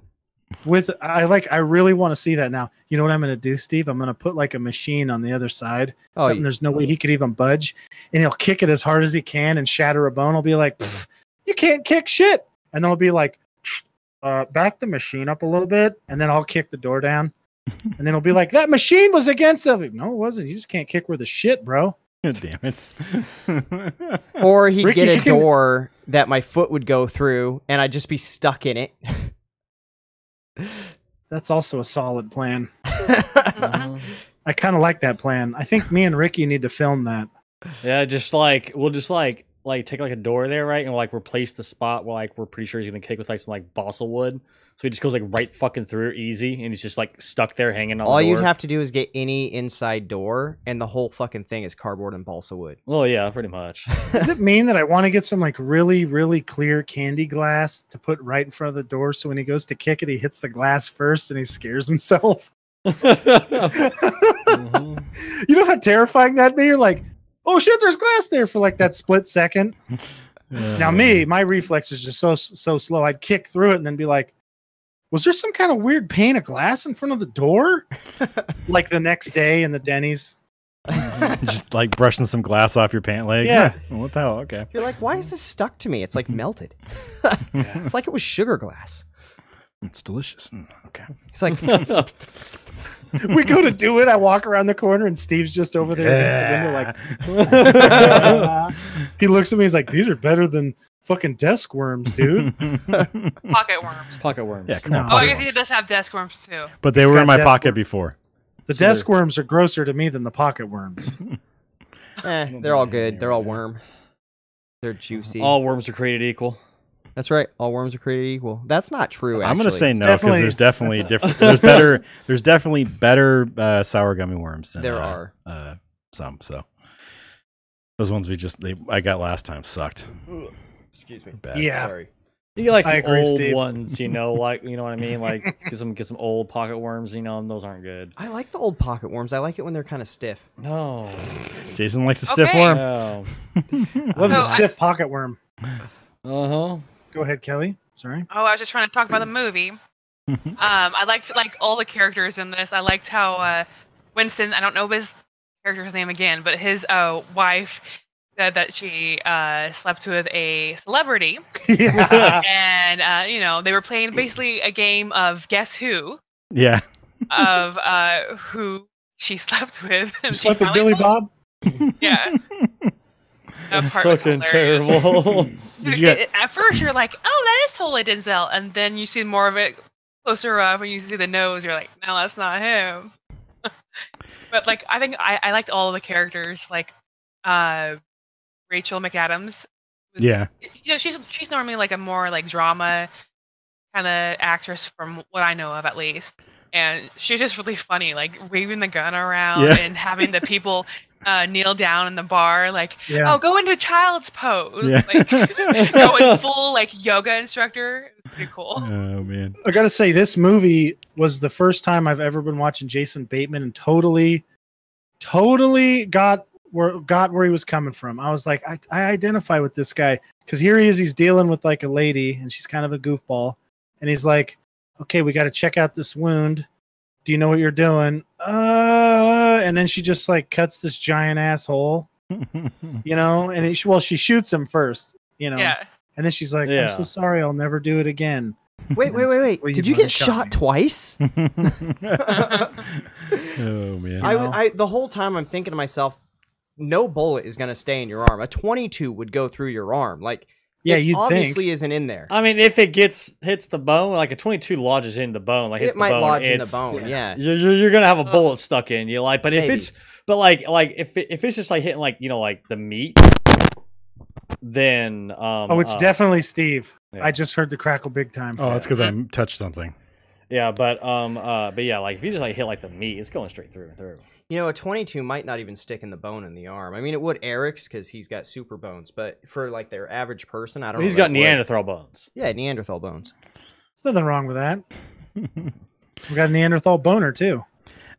I really want to see that now. You know what I'm going to do, Steve? I'm going to put like a machine on the other side.
Oh,
Something there's no way he could even budge, and he'll kick it as hard as he can and shatter a bone. I'll be like, you can't kick shit, and then I'll be like, back the machine up a little bit, and then I'll kick the door down, and then it'll be like, that machine was against it. No, it wasn't. You just can't kick worth a shit, bro.
Damn it.
Or he'd
Ricky,
get
you
a
can-
door that my foot would go through, and I'd just be stuck in it.
That's also a solid plan.
Uh-huh.
I kind of like that plan. I think me and Ricky need to film that.
Yeah, just like we'll just like take like a door there, right, and like replace the spot where like we're pretty sure he's gonna kick with like some like balsa wood. So he just goes like right fucking through easy, and he's just like stuck there hanging on
All
the door.
you'd have to do is get any inside door, and the whole fucking thing is cardboard and balsa wood.
Well, yeah, pretty much.
Does it mean that I want to get some like really, really clear candy glass to put right in front of the door so when he goes to kick it, he hits the glass first and he scares himself?
Mhm.
You know how terrifying that'd be? You're like, oh shit, there's glass there for like that split second. Now my reflex is just so slow. I'd kick through it and then be like, was there some kind of weird pane of glass in front of the door? Like the next day in the Denny's.
Just like brushing some glass off your pant leg.
Yeah.
Huh, what the hell? Okay.
You're like, why is this stuck to me? It's like melted. It's like it was sugar glass.
It's delicious. Okay.
It's like,
We go to do it. I walk around the corner and Steve's just over there against the window like he looks at me, he's like, these are better than fucking desk worms, dude.
Pocket worms.
Pocket worms.
Yeah, come
No.
on.
Oh, I
pocket
guess he
worms.
does have desk worms too.
But they
He's
were
got
in my
desk
pocket
worms.
before.
The
So
desk worms are grosser to me than the pocket worms.
they're all good. They're all worm. They're juicy.
All worms are created equal.
That's right. All worms are created equal. That's not true.
I'm gonna
actually.
say
It's
no because
definitely-
there's definitely different. There's definitely better sour gummy worms than
There are.
some. So those ones I got last time sucked.
Excuse me.
Bad.
Yeah.
Sorry.
You get like
I
some
agree,
old
Steve.
ones, like you know what I mean. Like get some old pocket worms, and those aren't good.
I like the old pocket worms. I like it when they're kind of stiff.
No,
Jason likes a stiff
Okay.
worm.
no.
Loves
So
a stiff pocket worm.
Uh-huh.
Go ahead, Kelly. Sorry.
Oh, I was just trying to talk about the movie. I liked all the characters in this. I liked how Winston, I don't know his character's name again, but his wife said that she slept with a celebrity,
Yeah.
and they were playing basically a game of guess who
Yeah.
of who she slept with.
You
And she
slept with
finally
Billy
told-
Bob?
Yeah. That
That's
part was
fucking
hilarious.
terrible.
Did you get-
At first, you're like, "Oh, that is totally Denzel," and then you see more of it closer up, and you see the nose. You're like, "No, that's not him." But like, I think I liked all of the characters. Like, Rachel McAdams.
Yeah.
She's normally like a more like drama kind of actress from what I know of, at least. And she's just really funny, like waving the gun around
Yeah.
and having the people kneel down in the bar, like,
Yeah.
"Oh, go into child's pose,"
Yeah.
like going full like yoga instructor. It's pretty cool.
Oh man.
I gotta say, this movie was the first time I've ever been watching Jason Bateman and totally got where he was coming from. I was like, I identify with this guy because here he is, he's dealing with like a lady and she's kind of a goofball, and he's like, okay, we got to check out this wound. Do you know what you're doing? And then she just like cuts this giant asshole, and she shoots him first,
Yeah.
and then she's like,
Yeah.
I'm so sorry, I'll never do it again.
Wait.
Well,
Did
you
you get
mother
shot
me.
twice?
Oh man.
I the whole time I'm thinking to myself, no bullet is gonna stay in your arm. A 22 would go through your arm. Like,
Yeah,
it
you'd
obviously
think.
isn't in there.
I mean, if it hits the bone, like a 22 lodges in the bone, like hits
It
the
might
bone,
lodge in the
it's-
bone. Yeah.
You're gonna have a bullet stuck in you, like. But if
Maybe.
it's if it's just like hitting like like the meat, then
Oh, it's definitely Steve.
yeah.
I just heard the crackle big time.
Oh, it's because I touched something.
yeah, but yeah, like if you just like hit like the meat, it's going straight through and through.
A 22 might not even stick in the bone in the arm. I mean, it would Eric's because he's got super bones, but for like their average person, I don't.
He's
know
got
that would.
Neanderthal bones.
Yeah, Neanderthal bones.
There's nothing wrong with that. We got a Neanderthal boner too.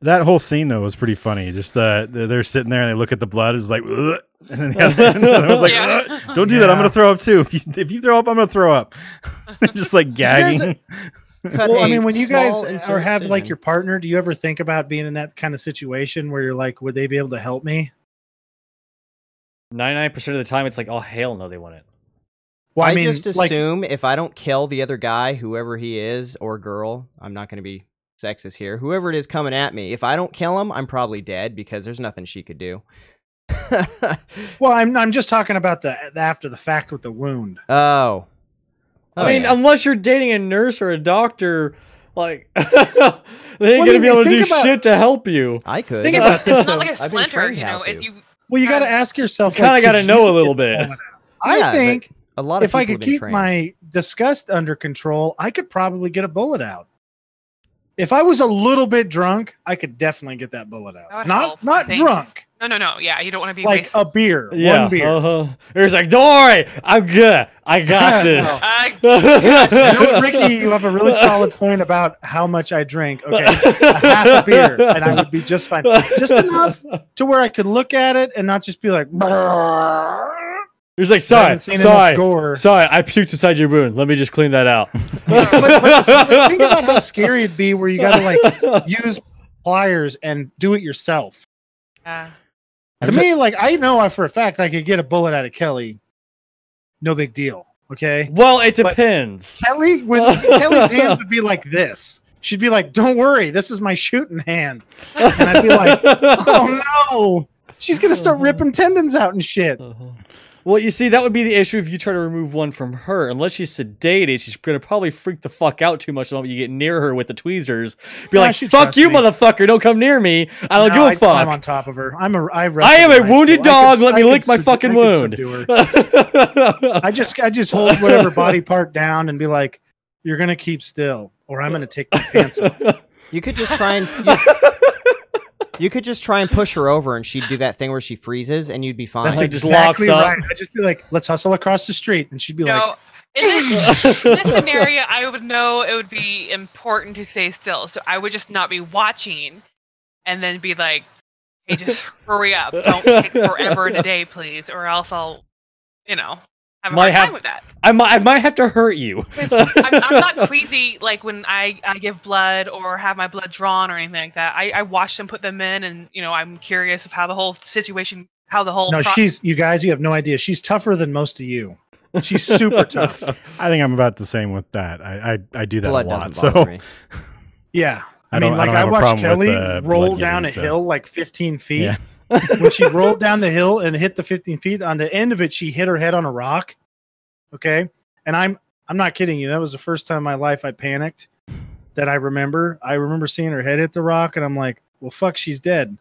That whole scene though was pretty funny. Just they're sitting there and they look at the blood. It's like, ugh. And then the other one's like,
Yeah.
"Ugh, don't do that. I'm gonna throw up too. If you throw up, I'm gonna throw up. Just like gagging.
Cut
Well, I
a
mean, when you guys
small
or
insert
have like
incision.
your partner, do you ever think about being in that kind of situation where you're like, would they be able to help me?
99% of the time, it's like, oh hell no, they wouldn't.
Well,
I
I mean,
just
like,
assume if I don't kill the other guy, whoever he is or girl, I'm not going to be sexist here. Whoever it is coming at me, if I don't kill him, I'm probably dead because there's nothing she could do.
Well, I'm just talking about the after the fact with the wound.
Oh.
I mean,
yeah.
unless you're dating a nurse or a doctor, like they ain't gonna be able to do shit to help you.
I could.
Think about this
It's
though.
not like a
I've been
splinter,
trained
you
how
know.
to.
Well, you got to ask yourself.
Kind of
like,
got to
could
know
you
a little
get
bit.
blown out? I
Yeah,
think
a lot of
if I
people
could
have been
keep
trained.
my disgust under control, I could probably get a bullet out. If I was a little bit drunk, I could definitely get that bullet
That
out.
would
Not
help, I
not
think.
drunk,
No. Yeah, you don't want to be
like
wasted.
a beer,
Yeah,
one beer.
He's like, don't worry, I'm good. I got this.
You know, Ricky, you have a really solid point about how much I drink. Okay, a half a beer, and I would be just fine. Just enough to where I could look at it and not just be like,
He's like,
I
sorry,
haven't seen enough gore.
I puked inside your wound. Let me just clean that out.
but think about how scary it'd be where you got to like use pliers and do it yourself.
Yeah.
To me, like I know for a fact I could get a bullet out of Kelly. No big deal. Okay.
Well, it
But-
depends.
Kelly's hands would be like this. She'd be like, "Don't worry, this is my shooting hand," and I'd be like, "Oh no, she's gonna start ripping tendons out and shit."
Well, you see, that would be the issue if you try to remove one from her. Unless she's sedated, she's going to probably freak the fuck out too much the moment you get near her with the tweezers. Be
Nah,
like,
she
fuck
trusts
you,
me.
motherfucker. Don't come near me. I don't give a
I'd climb
fuck.
on top of her. I am
a wounded dog. Let me lick my fucking wound.
I just hold whatever body part down and be like, "You're gonna keep still, or I'm gonna take my pants off."
You could just try and you could just try and push her over, and she'd do that thing where she freezes, and you'd be fine.
That's
Like, just
exactly
locks up.
right. I'd just be like, "Let's hustle across the street," and she'd be like,
No, in this scenario, I would know it would be important to stay still. So I would just not be watching and then be like, hey, just hurry up. Don't take forever in a day, please, or else I'll, have a hard time with that.
I might have to hurt you.
'Cause I'm not queasy like when I give blood or have my blood drawn or anything like that. I watch them put them in, and I'm curious of how the whole situation, how the whole.
"No, you guys, you have no idea. She's tougher than most of you. She's super tough."
I think I'm about the same with that. I do that
Blood
a lot.
doesn't
So
bother me.
Yeah,
I don't have a
watched
problem
Kelly
with,
roll
blood
down
giving,
a hill like 15 feet.
Yeah.
When she rolled down the hill and hit the 15 feet, on the end of it, she hit her head on a rock. Okay, and I'm not kidding you. That was the first time in my life I panicked. That I remember. I remember seeing her head hit the rock, and I'm like, "Well, fuck, she's dead."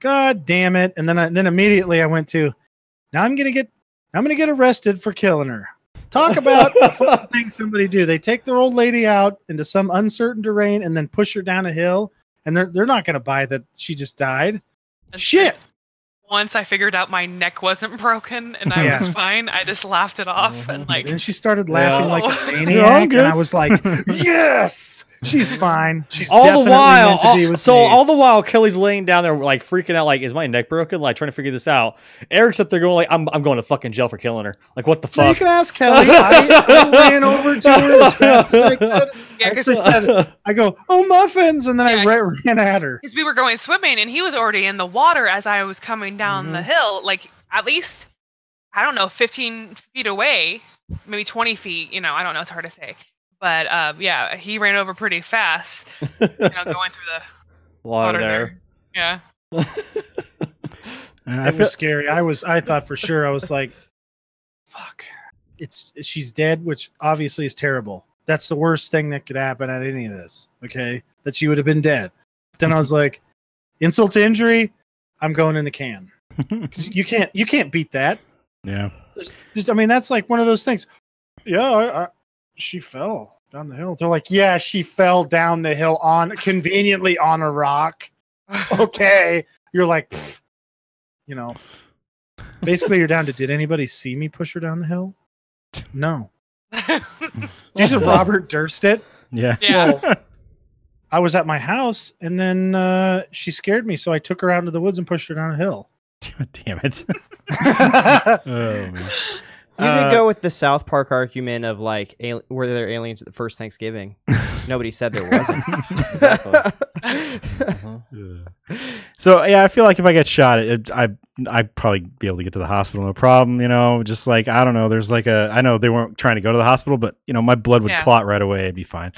God damn it! And then immediately I went to, now I'm gonna get arrested for killing her. Talk about a fun thing somebody do. They take their old lady out into some uncertain terrain and then push her down a hill, and they're not gonna buy that she just died. Shit.
Once I figured out my neck wasn't broken and I
Yeah.
was fine, I just laughed it off and like.
And then she started laughing
Yeah.
like a
Yeah,
I'm
maniac,
good.
and I was like, "Yes, she's fine. She's
all
definitely
the while,
meant to be with me."
all the while, Kelly's laying down there, like freaking out, like, is my neck broken? Like trying to figure this out. Eric's up there going, like, I'm going to fucking jail for killing her. Like, what the
So you
fuck?
can ask Kelly. I ran over to her as fast as I could.
Yeah,
I
'cause-
actually said, "I go, oh muffins," and then I
Yeah.
ran at her.
Because we were going swimming and he was already in the water as I was coming down the hill, like at least, I don't know, 15 feet away, maybe 20 feet, I don't know, it's hard to say. But yeah, he ran over pretty fast, going through the
Water
water
there.
there. Yeah.
I
It
feel,
was scary. I thought for sure. I was like, "Fuck, she's dead," which obviously is terrible. That's the worst thing that could happen at any of this. Okay, that she would have been dead. Then I was like, insult to injury, I'm going in the can. 'Cause you can't beat that.
yeah.
I mean, that's like one of those things. Yeah, she fell down the hill. They're like, yeah, she fell down the hill conveniently on a rock. Okay, you're like, pfft. Basically, you're down to, did anybody see me push her down the hill? No. You said Robert Durst it?
Yeah.
Yeah.
Well, I was at my house, and then she scared me, so I took her out into the woods and pushed her down a hill.
Damn it. Oh, man.
You could go with the South Park argument of like, were there aliens at the first Thanksgiving? Nobody said there wasn't.
So yeah, I feel like if I get shot, I'd probably be able to get to the hospital, no problem. Just like, I don't know. There's like I know they weren't trying to go to the hospital, but my blood would
Yeah.
clot right away. It'd be fine.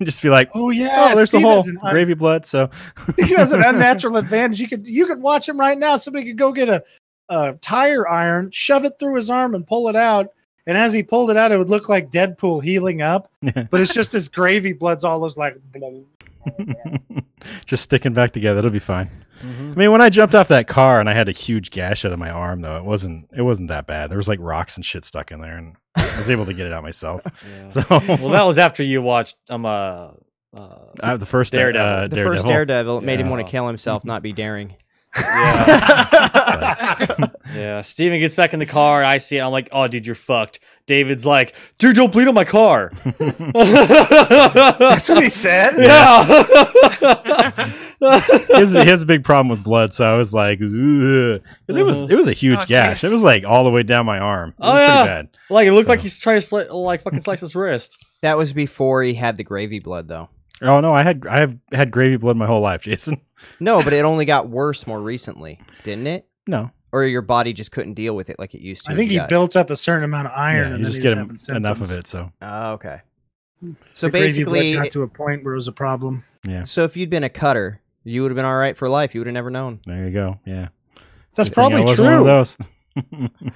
Just be like,
Oh yeah,
oh, there's
Steve
the whole
has an
gravy blood. So
he has an unnatural advantage. You could watch him right now. Somebody could go get a tire iron, shove it through his arm, and pull it out. And as he pulled it out, it would look like Deadpool healing up. But it's just his gravy blood's all those like.
just sticking back together. It'll be fine. I mean, when I jumped off that car and I had a huge gash out of my arm, though, it wasn't that bad. There was like rocks and shit stuck in there, and I was able to get it out myself.
Yeah.
So,
well, that was after you watched
the first
Daredevil.
The first Daredevil made him
Yeah.
want to kill himself, not be daring.
Yeah. Yeah. Steven gets back in the car. I see it. I'm like, oh, dude, you're fucked. David's like, dude, don't bleed on my car.
That's what he said.
Yeah.
he has a big problem with blood, so I was like, because it was a huge gash.
geez.
It was like all the way down my arm. It was
Oh, yeah.
pretty bad.
Like, it looked
So-
like he's trying to fucking slice his wrist.
That was before he had the gravy blood, though.
Oh no, I have had gravy blood my whole life, Jason.
No, but it only got worse more recently, didn't it?
No,
Or your body just couldn't deal with it like it used to.
I think he
got-
built up a certain amount of iron,
yeah,
and
you
then
just
he
get
was having
enough of
symptoms.
it. So
Oh, okay. So
The gravy blood
basically,
got to a point where it was a problem.
yeah,
so if you'd been a cutter, you would have been all right for life. You would have never known.
there you go. Yeah,
That's
Good thing I
probably
wasn't one of
true.
those.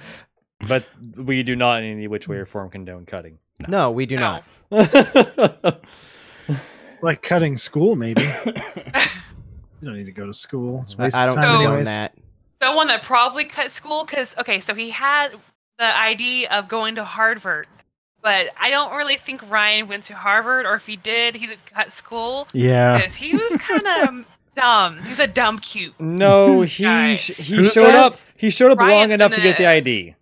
But we do not in any which way or form condone cutting.
No, we do
No.
not.
Like cutting school, maybe. You don't need to go to school. It's a waste
I
of
don't
time
condone
anyways.
that.
Someone that probably cut school because so he had the idea of going to Harvard, but I don't really think Ryan went to Harvard, or if he did, he did cut school
Yeah,
because he was kind of dumb. He was a dumb cute.
No,
Guy.
he
Who's
showed
that?
up. He showed up long
Ryan's
enough to
in
get the
it.
ID.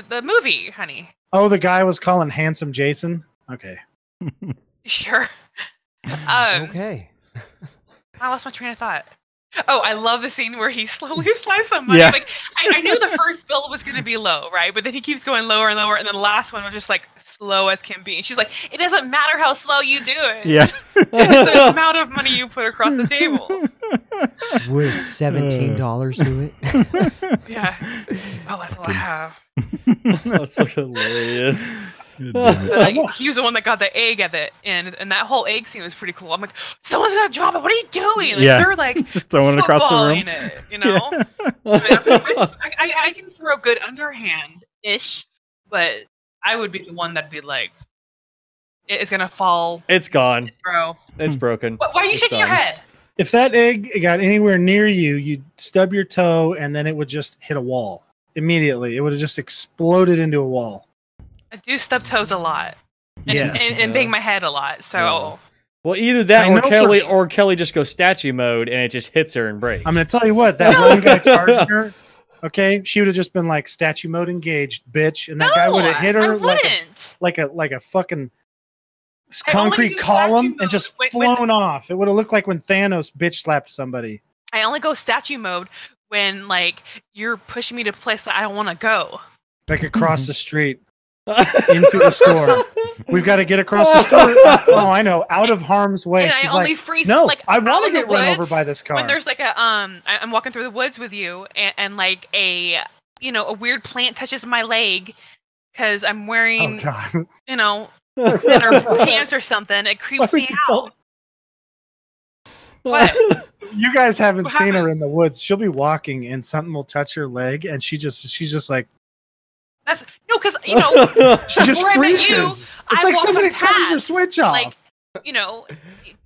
The movie, honey.
Oh, the guy was calling handsome Jason. Okay.
Sure.
Okay.
I lost my train of thought. Oh, I love the scene where he slowly slices some money.
Yeah.
Like I knew the first bill was going to be low, right? But then he keeps going lower and lower, and then the last one was just like slow as can be. And she's like, "It doesn't matter how slow you do it.
yeah.
It's the amount of money you put across the table."
With $17 to it.
Yeah. Oh, that's all I have.
That's so hilarious.
Good damn it.
But, like, he was the one that got the egg at the end, and that whole egg scene was pretty cool. I'm like, someone's gonna drop it. What are you doing? Like,
Yeah.
they're like
Just throwing it across the room.
footballing it, you know. I can throw good underhand ish, but I would be the one that'd be like, it's gonna fall.
It's gone.
Bro,
It's broken.
why are you
It's
shaking your
done.
head?
If that egg got anywhere near you, you'd stub your toe and then it would just hit a wall immediately. It would have just exploded into a wall.
I do stub toes a lot, and,
Yes.
and bang my head a lot. So
Well, either that
I
or
know for-
Kelly just goes statue mode and it just hits her and breaks.
I'm going to tell you what, that one guy charged her. Okay, she would have just been like statue mode engaged, bitch, and that guy would have hit
I
her
wouldn't.
like a fucking
I only
concrete
do
column
statue
and just
mode when-
flown off. It would have looked like when Thanos bitch slapped somebody.
I only go statue mode when like you're pushing me to a place that I don't want to go.
Like across the street into the store. We've got to get across the store. Oh, I know, out of harm's way.
And
She's
I only
like,
freeze.
no,
like,
I
out
want to
in the
get run over
woods
by this car.
when there's like a I'm walking through the woods with you, and like a a weird plant touches my leg because I'm
Oh
wearing
God!
thinner pants or something. It
Why
creeps
would
me
you
out.
tell?
What?
You guys haven't
What
seen her
happened?
in the woods. She'll be walking and something will touch her leg, and she's just like
That's no, because
she just
Before I met you,
freezes. It's
I
like
walked
somebody
past,
turns your switch off.
like,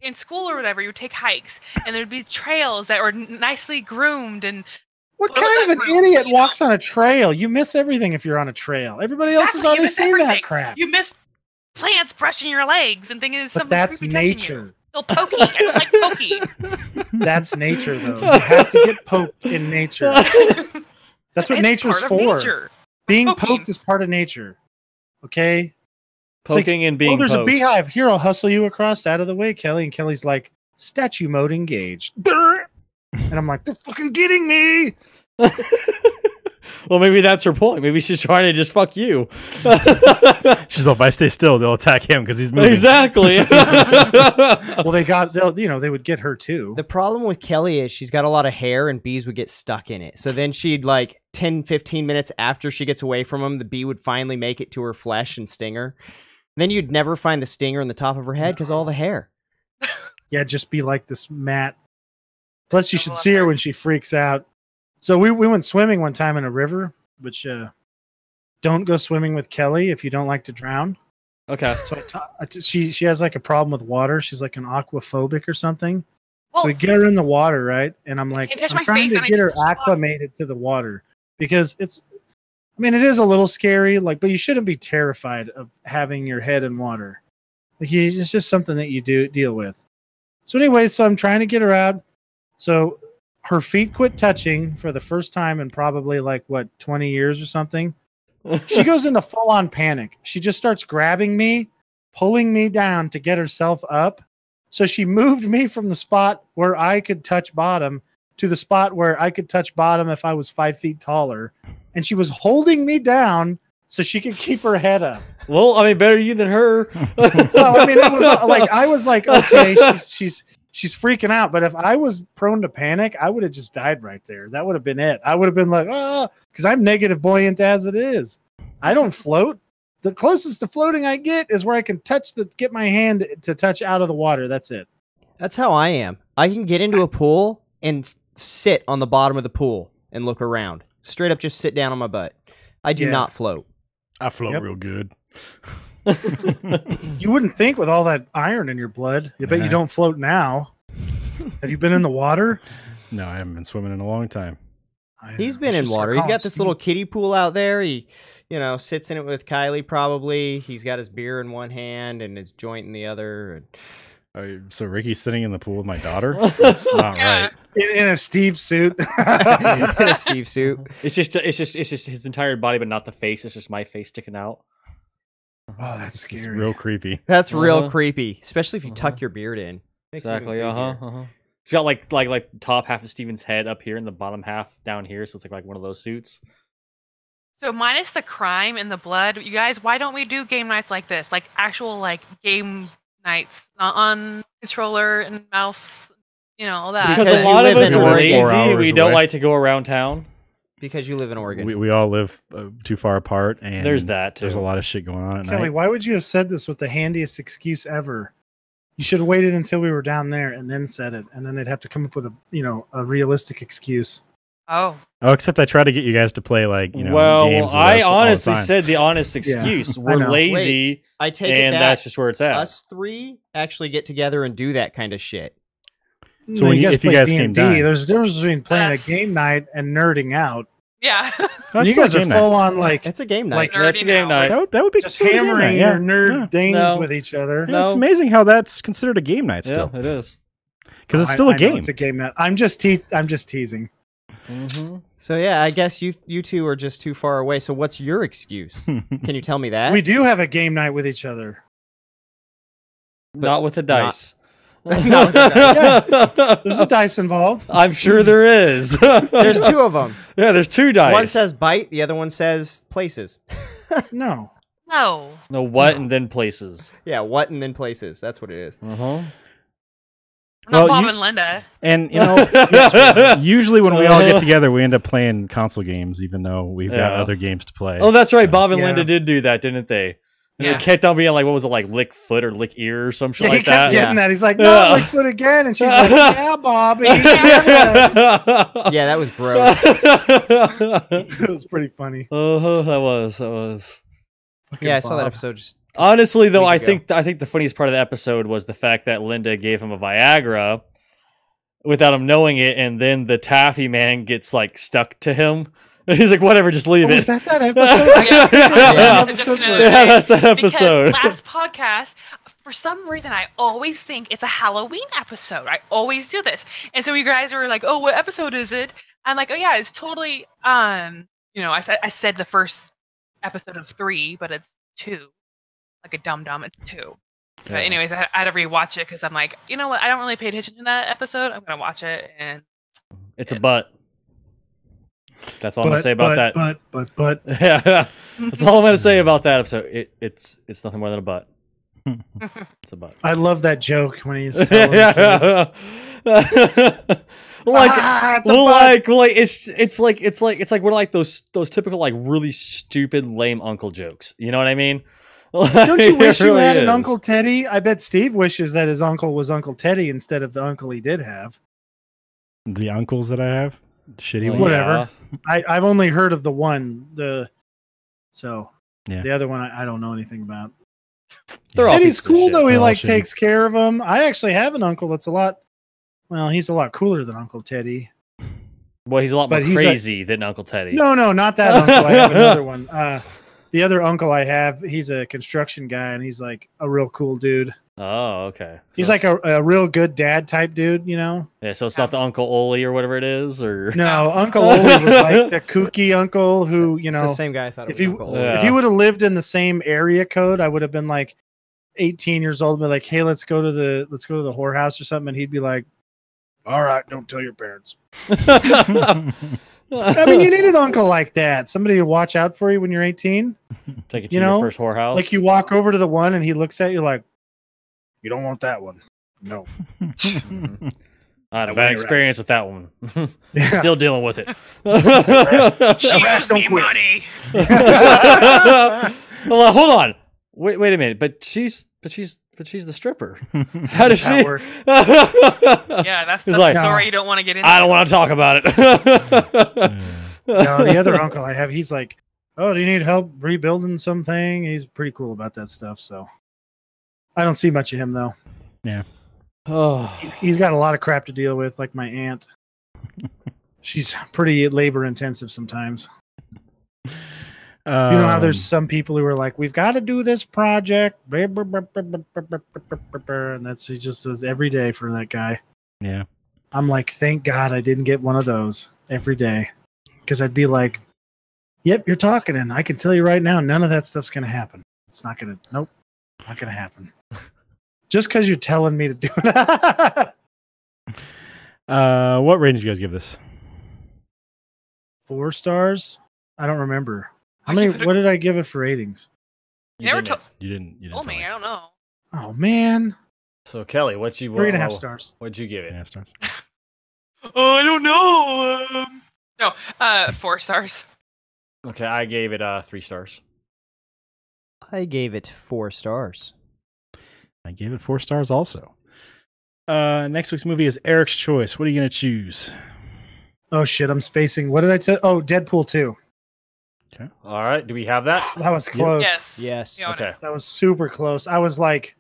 in school or whatever, you would take hikes, and there'd be trails that were nicely groomed and.
what
well,
kind of
that's
an
rude,
idiot
you know?
walks on a trail? You miss everything if you're on a trail. Everybody else has
Exactly, you
already
miss
seen
everything.
that crap.
You miss plants brushing your legs and thinking it's
But
something
that's
creepy touching you.
nature.
Still pokey. I don't like pokey.
That's nature, though. You have to get poked in nature. That's what
It's
nature's
part of
for.
nature.
Being
Poking.
poked is part of nature. Okay? It's like,
Poking and being
oh, there's
poked.
a beehive. Here, I'll hustle you across out of the way, Kelly. And Kelly's like, statue mode engaged. And I'm like, they're fucking getting me.
Well, maybe that's her point. Maybe she's trying to just fuck you.
She's like, if I stay still, they'll attack him because he's moving.
Exactly.
Well, they would get her too.
The problem with Kelly is she's got a lot of hair and bees would get stuck in it. So then she'd like 10, 15 minutes after she gets away from them, the bee would finally make it to her flesh and sting her. Then you'd never find the stinger in the top of her head because all the hair.
Yeah, just be like this mat. Plus, you should
Double up
see her
there.
when she freaks out. So we went swimming one time in a river, which don't go swimming with Kelly if you don't like to drown.
Okay.
So she has like a problem with water. She's like an aquaphobic or something. So
Well,
we get her in the water, right? And I'm like,
can't touch
I'm
my
trying
face
to
and I
get her
just touch the water.
acclimated to the water because it is a little scary, like, but you shouldn't be terrified of having your head in water. Like, it's just something that you deal with. So anyway, so I'm trying to get her out. So her feet quit touching for the first time in probably 20 years or something. She goes into full-on panic. She just starts grabbing me, pulling me down to get herself up. So she moved me from the spot where I could touch bottom to the spot where I could touch bottom if I was 5 feet taller. And she was holding me down so she could keep her head up.
Well, I mean, better you than her.
Well, I mean, it was I was like, okay, she's freaking out. But if I was prone to panic, I would have just died right there. That would have been it. I would have been like, because I'm negative buoyant as it is. I don't float. The closest to floating I get is where I can get my hand to touch out of the water. That's it.
That's how I am. I can get into a pool and sit on the bottom of the pool and look around. Straight up just sit down on my butt. I do
Yeah.
not float.
I float
Yep.
real good.
You wouldn't think with all that iron in your blood. I bet
Yeah.
you don't float now. Have you been in the water?
No, I haven't been swimming in a long time.
He's been in water. He's got this little kiddie pool out there. He, sits in it with Kylie probably. He's got his beer in one hand and his joint in the other.
So Ricky's sitting in the pool with my daughter? That's not
Yeah.
right.
in a Steve suit.
In a Steve suit.
It's just his entire body, but not the face. It's just my face sticking out.
Oh, that's
It's
scary.
real creepy.
That's real
Uh-huh.
creepy, especially if you tuck
Uh-huh.
your beard in. Makes it even
Exactly.
creepier.
It's got like top half of Steven's head up here and the bottom half down here, so it's like one of those suits.
So minus the crime and the blood, you guys, why don't we do game nights like this? Like actual game nights, not on controller and mouse, all that.
Because
Because a
you
lot of
live
us
in
are
Oregon.
lazy
4
and
hours
we don't
away.
like to go around town.
Because you live in Oregon.
We all live too far apart, and
There's that, too.
There's a lot of shit going on at
Kelly,
night.
why would you have said this with the handiest excuse ever? You should have waited until we were down there and then said it, and then they'd have to come up with a realistic excuse.
Oh,
Oh, except I try to get you guys to play games with
well,
us
I
all the
honestly
time.
said the honest excuse.
I
We're
know.
lazy,
I take it
and
back.
that's just where it's at.
Us three actually get together and do that kind of shit.
So when if you
play
guys came
D&D,
down-
there's a difference between playing
Yes.
a game night and nerding out.
yeah.
That's
You
still a
guys are
game night.
full on
It's a game night.
like
That's a
Nerdy
game
now.
night.
That would be
just
considered a game
hammering
night, yeah.
your nerd
Yeah.
dames
No.
with each other.
Yeah, it's
No.
amazing how that's considered a game night still,
Yeah, it is.
because it's
I-
still
I
a
know
game.
It's a game night. I'm just teasing.
Mm-hmm.
So yeah, I guess you two are just too far away. So what's your excuse? Can you tell me that?
We do have a game night with each other.
Not with the dice.
Not with the
There's a dice involved.
I'm sure there is.
There's two of them.
Yeah, there's two dice.
One says bite, the other one says places.
No.
No.
no what and then places.
Yeah, what and then places. That's what it is.
Uh-huh.
Not
Well,
Bob
you-
and Linda.
And usually when we all get together, we end up playing console games, even though we've got
Yeah.
other games to play.
Oh, that's right. Bob and
Yeah.
Linda did do that, didn't they? And
Yeah.
they kept on being like, what was it, like lick foot or lick ear or some shit
Yeah, he
like
kept
that?
getting
Yeah.
that. He's like, no,
Yeah.
Lickfoot again. And she's like, yeah, Bobby. Yeah.
Yeah, that was gross.
It was pretty funny.
Oh, that was.
Fucking
Yeah, I saw that
Bob.
episode. Just
Honestly, though, I
Week ago.
think the funniest part of the episode was the fact that Linda gave him a Viagra without him knowing it, and then the taffy man gets stuck to him. And he's like, "Whatever, just leave
Oh,
it."
was that episode?
Yeah.
Yeah.
Episode
Definitely.
where-
Yeah, that's that episode.
Because last podcast, for some reason, I always think it's a Halloween episode. I always do this, and so you guys were like, "Oh, what episode is it?" I'm like, "Oh yeah, it's totally." I said the first episode of 3, but it's 2. Like a dum dum, it's 2. But anyways, I had to rewatch it because I'm like, you know what? I don't really pay attention to that episode. I'm gonna watch it, and
It's a butt. That's all I'm gonna say about that.
But.
Yeah, that's all I'm gonna say about that episode. It's nothing more than a butt. It's a butt.
I love that joke when he's telling the kids. It's a butt.
It's like we're like those typical really stupid lame uncle jokes. You know what I mean?
Don't you wish
It
you
really
had an
is.
Uncle Teddy? I bet Steve wishes that his uncle was Uncle Teddy instead of the uncle he did have.
The uncles that I have, shitty
Well,
ones.
Whatever.
yeah.
I've only heard of the one. So
Yeah.
the other one I don't know anything about.
They're all
Teddy's
pieces of
cool
shit.
though. He
They're all
like
shitty.
takes care of him. I actually have an uncle that's he's a lot cooler than Uncle Teddy.
Well, he's a lot more
But he's
crazy than Uncle Teddy.
No, not that uncle. I have another one. The other uncle I have, he's a construction guy, and he's like a real cool dude.
Oh, okay.
He's
So
like a real good dad type dude, you know?
yeah. So it's not the Uncle Oli or whatever it is, or
No, Uncle Oli was like the kooky uncle who, you
It's the
know,
same guy I thought it
if
was
he
Uncle Oli.
Yeah.
if he would have lived in the same area code, I would have been like 18 years old and be like, hey, let's go to the whorehouse or something, and he'd be like, all right, don't tell your parents. I mean, you need an uncle like that, somebody to watch out for you when you're 18.
take it to
you
your
know,
first whorehouse.
Like you walk over to the one and he looks at you like, you don't want that one. No.
I had a
That
bad
way
experience with that one.
Yeah.
Still dealing with it.
She
rats
owes
don't
me
quit.
money.
Well, hold on. Wait a minute. But she's the stripper. How does
How
she?
it works.
Yeah, that's
It's
the
like,
story you don't want to get into.
I don't want to talk about it.
No, the other uncle I have, he's like, oh, do you need help rebuilding something? He's pretty cool about that stuff. So I don't see much of him though.
Oh,
He's got a lot of crap to deal with, like my aunt. She's pretty labor intensive sometimes. You know how there's some people who are like, we've got to do this project, and he just does every day for that guy.
Yeah.
I'm like, thank God I didn't get one of those every day, because I'd be like, yep, you're talking, and I can tell you right now, none of that stuff's gonna happen. It's not gonna, nope, not gonna happen. Just because you're telling me to do it.
What rating did you guys give this?
4 stars? I don't remember. How
Why'd
many?
you put it-
What did I give it for ratings?
you
Never
didn't.
told
You didn't tell
me. I don't know.
Oh man,
So Kelly, what'd you
3.5 stars.
What'd you give it?
Yeah, stars.
Oh, I don't know. No, 4 stars.
Okay, I gave it 3 stars.
I gave it 4 stars.
I gave it 4 stars also. Next week's movie is Eric's Choice. What are you going to choose?
Oh shit, I'm spacing. What did I tell? Oh, Deadpool 2.
All right, do we have that?
That was close.
Yes.
Yes.
Yeah.
Okay.
That was super close. I was like,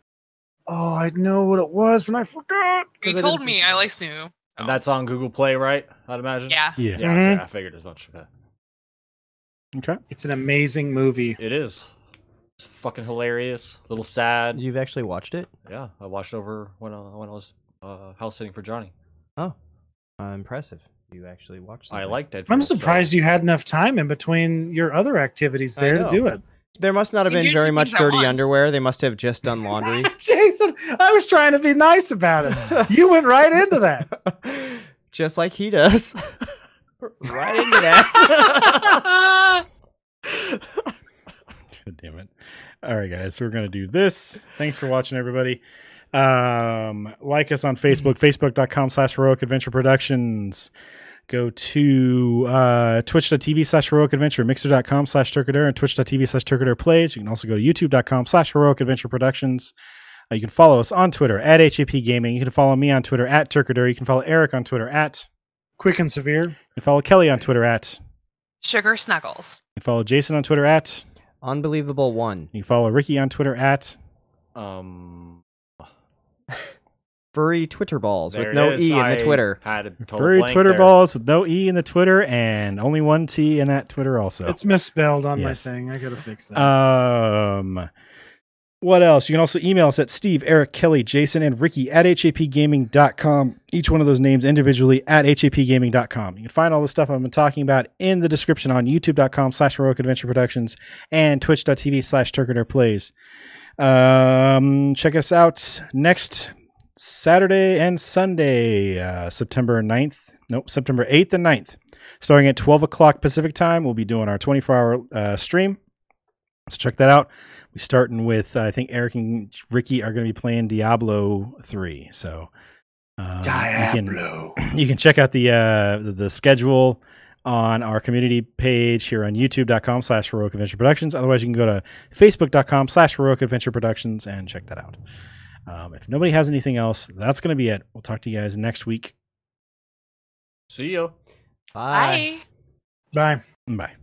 oh, I know what it was, and I forgot. 'cause
You
I
told
didn't
me.
think
I
about
at
it.
least knew.
And that's on Google Play, right? I'd imagine.
Yeah.
Yeah.
Yeah.
Mhm.
Okay, I figured as much. Okay.
Okay.
It's an amazing movie.
It is. It's fucking hilarious. A little sad.
You've actually watched it?
Yeah, I watched over when I was house sitting for Johnny.
Impressive. You actually watched it.
I like Deadpool.
I'm
so-
surprised you had enough time in between your other activities
I
there to
know.
do it.
There must not have
You
been
do
very
two
much
things at
dirty
once.
underwear. They must have just done laundry.
Jason, I was trying to be nice about it. You went right into that.
Just like he does. Right into that.
God damn it. All right, guys, we're going to do this. Thanks for watching, everybody. Like us on Facebook, facebook.com/Heroic Adventure Productions. Go to twitch.tv/Heroic Adventure, mixer.com/Turkadur, and twitch.tv/Turkadur Plays. You can also go to youtube.com/Heroic Adventure Productions. You can follow us on Twitter at HAP Gaming. You can follow me on Twitter at Turkadur. You can follow Eric on Twitter at.
Quick and severe.
You can follow Kelly on Twitter at.
Sugar Snuggles.
You can follow Jason on Twitter at.
Unbelievable one.
You can follow Ricky on Twitter at.
Furry Twitter balls
There
with
it
no
is.
E in
I
the Twitter.
Had a total
Furry
blank
Twitter
there.
balls with no E in the Twitter and only one T in that Twitter also.
It's misspelled on my
Yes.
thing. I gotta fix that.
What else? You can also email us at Steve, Eric, Kelly, Jason, and Ricky at hapgaming.com. Each one of those names individually at hapgaming.com. You can find all the stuff I've been talking about in the description on youtube.com/Heroic Adventure Productions and twitch.tv/Turkadur Plays. Check us out next Saturday and Sunday, September 8th and 9th. Starting at 12 o'clock Pacific time, we'll be doing our 24-hour stream. So check that out. We're starting with, I think Eric and Ricky are going to be playing Diablo 3. So
Diablo.
you can check out the schedule on our community page here on youtube.com/Heroic Adventure Productions. Otherwise, you can go to facebook.com/Heroic Adventure Productions and check that out. If nobody has anything else, that's going to be it. We'll talk to you guys next week.
See you.
Bye.
Bye.
Bye.
Bye.